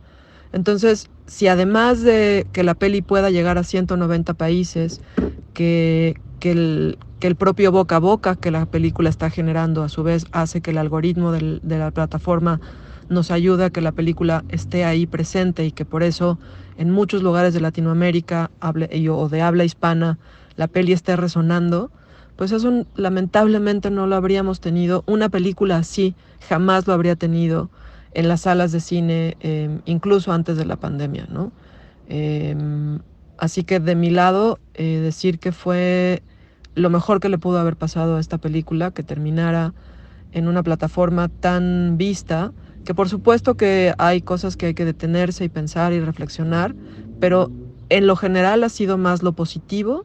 Entonces, si además de que la peli pueda llegar a 190 países, que el propio boca a boca que la película está generando a su vez hace que el algoritmo de la plataforma nos ayude a que la película esté ahí presente y que por eso en muchos lugares de Latinoamérica o de habla hispana la peli esté resonando, pues eso lamentablemente no lo habríamos tenido. Una película así jamás lo habría tenido en las salas de cine, incluso antes de la pandemia, ¿no? Así que de mi lado, decir que fue lo mejor que le pudo haber pasado a esta película, que terminara en una plataforma tan vista, que por supuesto que hay cosas que hay que detenerse y pensar y reflexionar, pero en lo general ha sido más lo positivo,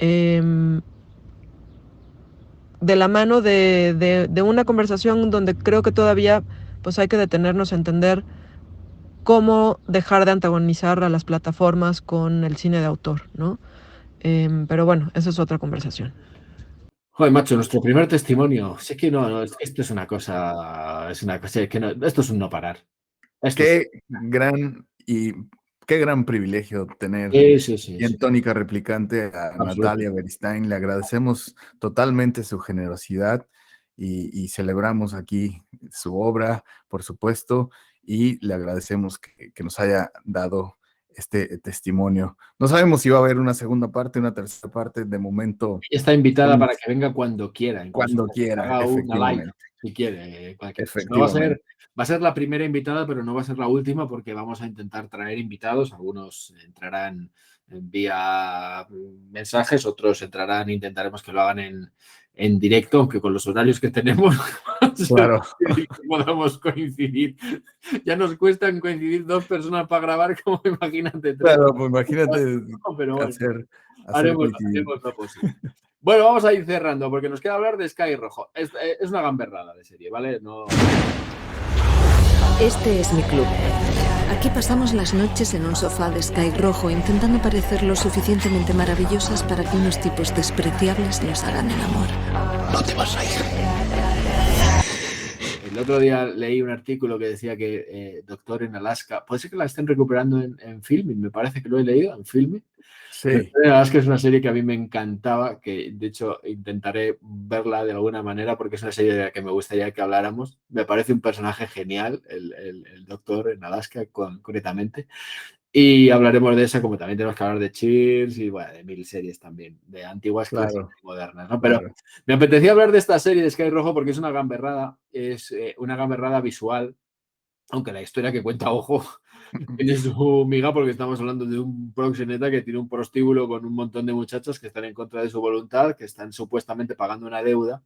de la mano de una conversación donde creo que todavía pues hay que detenernos a entender cómo dejar de antagonizar a las plataformas con el cine de autor, ¿no? Pero bueno, esa es otra conversación. Joder, macho, nuestro primer testimonio. Sí que no, esto es una cosa, que no, esto es un no parar. Qué gran privilegio tener en Tónica Replicante a Natalia Beristain. Le agradecemos totalmente su generosidad y celebramos aquí su obra, por supuesto, y le agradecemos que nos haya dado este testimonio. No sabemos si va a haber una segunda parte, una tercera parte, de momento. Está invitada para que venga cuando quiera. Cuando quiera, efectivamente. Si quiere. No va a ser la primera invitada, pero no va a ser la última porque vamos a intentar traer invitados. Algunos entrarán vía mensajes, otros intentaremos que lo hagan en directo, aunque con los horarios que tenemos claro. podamos coincidir. Ya nos cuestan coincidir dos personas para grabar, como imagínate. Claro, pues imagínate pero bueno, hacer haremos lo posible. Bueno, vamos a ir cerrando porque nos queda hablar de Sky Rojo. Es una gamberrada de serie, ¿vale? No... Este es mi club. Aquí pasamos las noches en un sofá de Sky Rojo intentando parecer lo suficientemente maravillosas para que unos tipos despreciables nos hagan el amor. No te vas a ir. El otro día leí un artículo que decía que Doctor en Alaska, puede ser que la estén recuperando en Filmin, me parece que lo he leído en Filmin. Sí. Doctor en Alaska es una serie que a mí me encantaba, que de hecho intentaré verla de alguna manera porque es una serie de la que me gustaría que habláramos. Me parece un personaje genial, el Doctor en Alaska, concretamente. Y hablaremos de esa, como también tenemos que hablar de Cheers y bueno, de mil series también, de antiguas clásicas y modernas, ¿no? Pero me apetecía hablar de esta serie de Sky Rojo porque es una gamberrada visual, aunque la historia que cuenta, ojo, tiene su miga porque estamos hablando de un proxeneta que tiene un prostíbulo con un montón de muchachas que están en contra de su voluntad, que están supuestamente pagando una deuda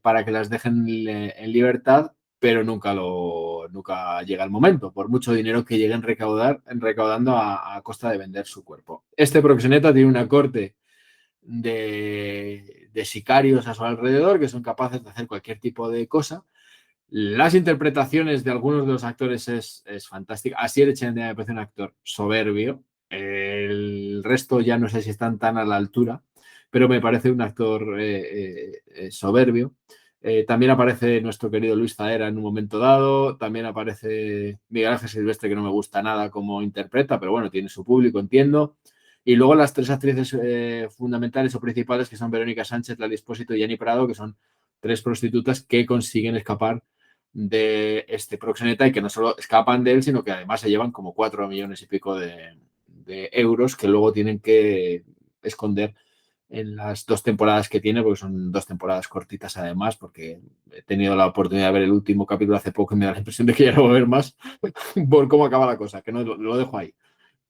para que las dejen en libertad pero nunca llega el momento, por mucho dinero que lleguen recaudando a costa de vender su cuerpo. Este proxeneta tiene una corte de sicarios a su alrededor que son capaces de hacer cualquier tipo de cosa. Las interpretaciones de algunos de los actores es fantástica. Asier Echendia me parece un actor soberbio. El resto ya no sé si están tan a la altura, pero me parece un actor soberbio. También aparece nuestro querido Luis Zaera en un momento dado. También aparece Miguel Ángel Silvestre, que no me gusta nada cómo interpreta, pero bueno, tiene su público, entiendo. Y luego las tres actrices fundamentales o principales, que son Verónica Sánchez, Lali Espósito y Jenny Prado, que son tres prostitutas que consiguen escapar de este proxeneta y que no solo escapan de él, sino que además se llevan como 4 millones y pico de euros que luego tienen que esconder en las 2 temporadas que tiene, porque son 2 temporadas cortitas además, porque he tenido la oportunidad de ver el último capítulo hace poco y me da la impresión de que ya no voy a ver más por cómo acaba la cosa, que no lo dejo ahí.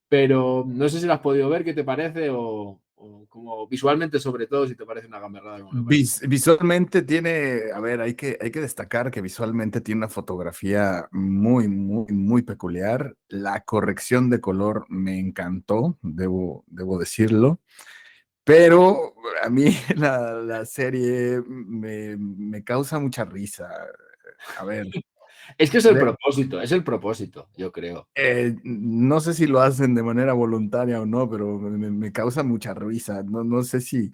Pero no sé si lo has podido ver, ¿qué te parece? O como visualmente, sobre todo, si te parece una gamberrada. Visualmente tiene, a ver, hay que destacar que visualmente tiene una fotografía muy, muy, muy peculiar. La corrección de color me encantó, debo decirlo. Pero a mí la serie me causa mucha risa. A ver. Es que es el propósito, yo creo. No sé si lo hacen de manera voluntaria o no, pero me causa mucha risa. No sé si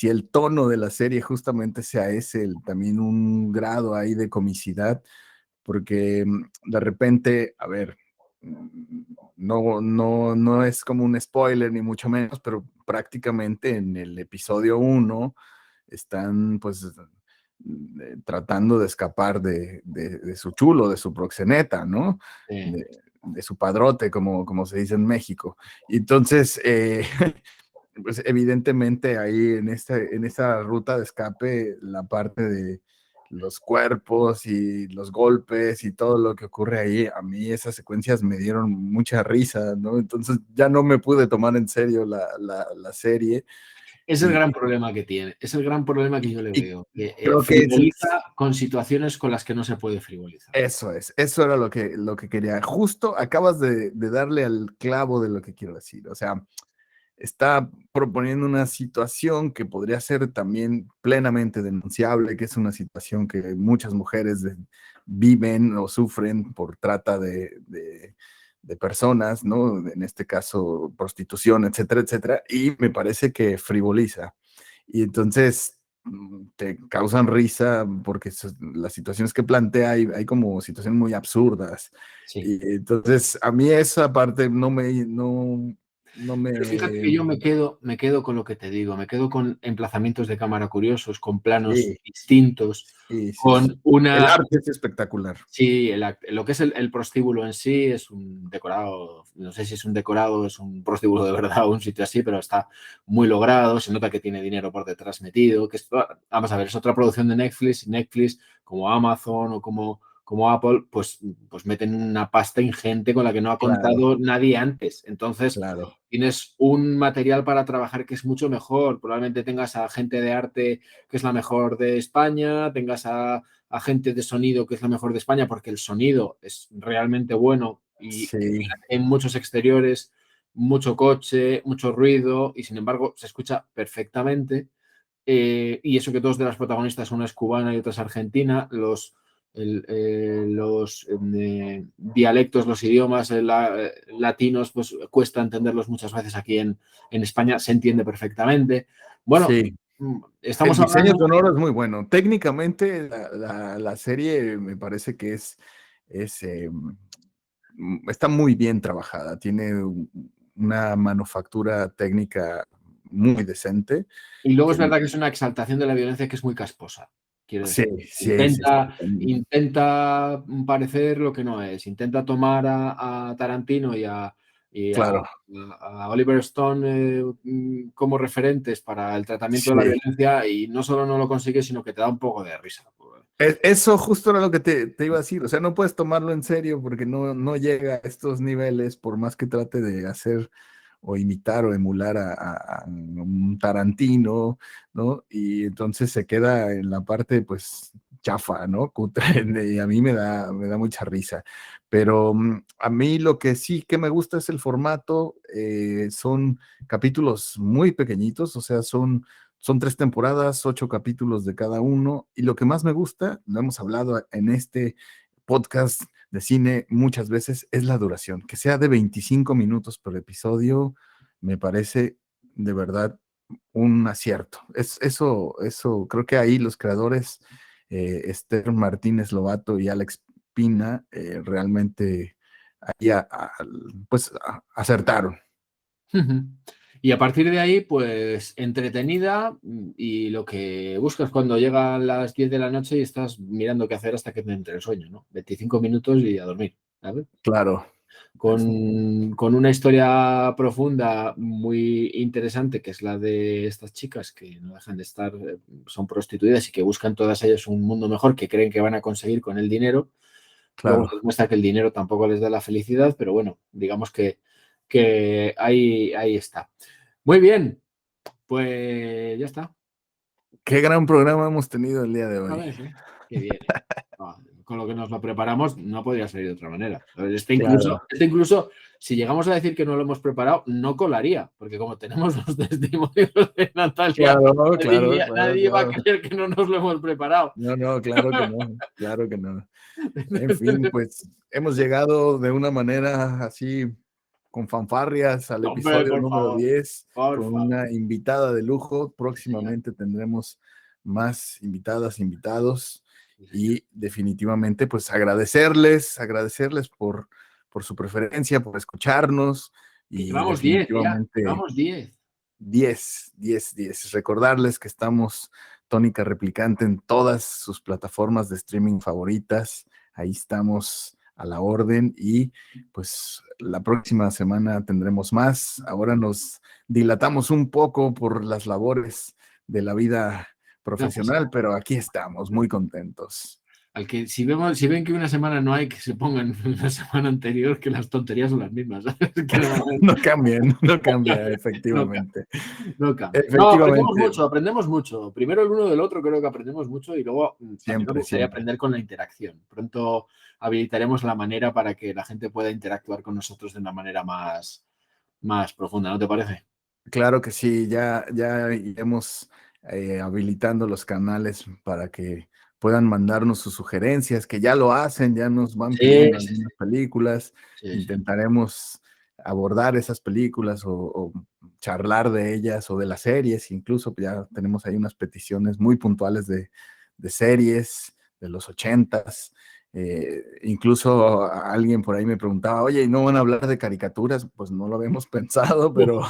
el tono de la serie justamente sea ese, también un grado ahí de comicidad, porque de repente, a ver, no es como un spoiler ni mucho menos, pero prácticamente en el episodio 1 están pues tratando de escapar de su chulo, de su proxeneta, ¿no? Sí. De su padrote, como se dice en México. Y entonces, pues evidentemente ahí en esa ruta de escape, la parte de los cuerpos y los golpes y todo lo que ocurre ahí, a mí esas secuencias me dieron mucha risa, ¿no? Entonces ya no me pude tomar en serio la serie. Es el gran problema que tiene, es el gran problema que yo le veo, que creo que frivoliza con situaciones con las que no se puede frivolizar. Eso era lo que quería. Justo acabas de darle al clavo de lo que quiero decir. O sea, está proponiendo una situación que podría ser también plenamente denunciable, que es una situación que muchas mujeres viven o sufren por trata de personas, ¿no? En este caso, prostitución, etcétera, etcétera, y me parece que frivoliza. Y entonces te causan risa porque las situaciones que plantea hay como situaciones muy absurdas. Sí. Y entonces, a mí esa parte no me... Pero fíjate que yo me quedo con lo que te digo, me quedo con emplazamientos de cámara curiosos, con planos distintos, con una... El arte es espectacular. Sí, lo que es el prostíbulo en sí es un decorado, no sé si es un decorado, es un prostíbulo de verdad o un sitio así, pero está muy logrado, se nota que tiene dinero por detrás metido, que vamos a ver, es otra producción de Netflix como Amazon o como Apple, pues meten una pasta ingente con la que no ha contado nadie antes. Entonces, tienes un material para trabajar que es mucho mejor. Probablemente tengas a gente de arte que es la mejor de España, tengas a gente de sonido que es la mejor de España, porque el sonido es realmente bueno y en muchos exteriores, mucho coche, mucho ruido y sin embargo se escucha perfectamente. Y eso que 2 de las protagonistas, una es cubana y otra es argentina, los dialectos, los idiomas latinos, pues cuesta entenderlos muchas veces aquí en España, se entiende perfectamente. Bueno, estamos hablando... El diseño sonoro es muy bueno. Técnicamente, la serie me parece que está muy bien trabajada. Tiene una manufactura técnica muy decente. Y luego es verdad que es una exaltación de la violencia que es muy casposa. Quiero decir, intenta parecer lo que no es, intenta tomar a Tarantino y a Oliver Stone como referentes para el tratamiento de la violencia y no solo no lo consigue, sino que te da un poco de risa. Eso justo era lo que te iba a decir, o sea, no puedes tomarlo en serio porque no llega a estos niveles por más que trate de hacer o imitar o emular a un Tarantino, ¿no? Y entonces se queda en la parte, pues, chafa, ¿no? Cutre, y a mí me da mucha risa. Pero a mí lo que sí que me gusta es el formato. Son capítulos muy pequeñitos, o sea, son 3 temporadas, 8 capítulos de cada uno. Y lo que más me gusta, lo hemos hablado en este podcast de cine muchas veces, es la duración. Que sea de 25 minutos por episodio, me parece de verdad un acierto. Eso creo que ahí los creadores, Esther Martínez Lobato y Alex Pina, realmente ahí acertaron. Y a partir de ahí, pues entretenida, y lo que buscas cuando llegan las 10 de la noche y estás mirando qué hacer hasta que te entre el sueño, ¿no? 25 minutos y a dormir, ¿sabes? Claro. Con una historia profunda muy interesante, que es la de estas chicas que no dejan de estar, son prostituidas y que buscan todas ellas un mundo mejor que creen que van a conseguir con el dinero. Claro. Luego se muestra que el dinero tampoco les da la felicidad, pero bueno, digamos que ahí está. Muy bien, pues ya está. Qué gran programa hemos tenido el día de hoy. A ver, ¿sí? Qué bien. Con lo que nos lo preparamos, no podría salir de otra manera. Este incluso, si llegamos a decir que no lo hemos preparado, no colaría, porque como tenemos los testimonios de Natalia, nadie va a creer que no nos lo hemos preparado. No, claro que no. En fin, pues hemos llegado de una manera así, con fanfarrias, al episodio número 10, con una invitada de lujo. Próximamente tendremos más invitadas, invitados. Y definitivamente, pues agradecerles por su preferencia, por escucharnos. Y vamos 10, vamos 10. 10. Recordarles que estamos Tónica Replicante en todas sus plataformas de streaming favoritas. Ahí estamos a la orden y pues la próxima semana tendremos más. Ahora nos dilatamos un poco por las labores de la vida profesional, pero aquí estamos, muy contentos. Al que si ven que una semana no hay, que se pongan una semana anterior, que las tonterías son las mismas. No cambia, efectivamente. No cambia. Aprendemos mucho. Primero el uno del otro creo que aprendemos mucho y luego siempre me gustaría aprender con la interacción. Pronto habilitaremos la manera para que la gente pueda interactuar con nosotros de una manera más profunda, ¿no te parece? Claro que sí, ya iremos habilitando los canales para que puedan mandarnos sus sugerencias, que ya lo hacen, ya nos van pidiendo algunas películas. Intentaremos abordar esas películas o charlar de ellas o de las series. Incluso ya tenemos ahí unas peticiones muy puntuales de series de los 80s. Incluso alguien por ahí me preguntaba, oye, ¿y no van a hablar de caricaturas? Pues no lo habíamos pensado, pero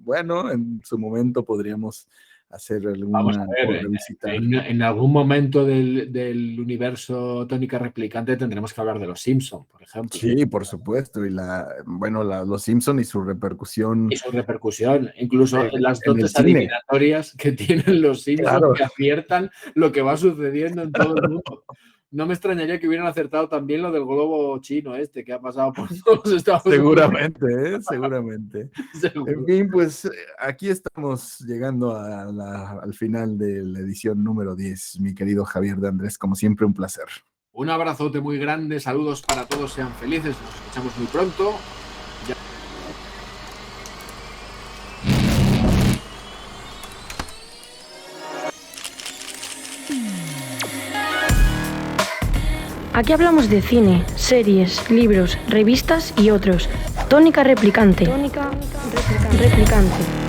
bueno, en su momento podríamos hacer alguna revisitar. En algún momento del universo Tónica Replicante tendremos que hablar de los Simpson, por ejemplo. Sí, por supuesto, y los Simpson y su repercusión. Incluso en las dotes adivinatorias que tienen los Simpson, que aciertan lo que va sucediendo en todo el mundo. No me extrañaría que hubieran acertado también lo del globo chino que ha pasado por todos los Estados Unidos. Seguramente. En fin, pues aquí estamos llegando al final de la edición número 10. Mi querido Javier de Andrés, como siempre, un placer. Un abrazote muy grande, saludos para todos, sean felices, nos escuchamos muy pronto. Aquí hablamos de cine, series, libros, revistas y otros. Tónica Replicante. Tónica Replicante.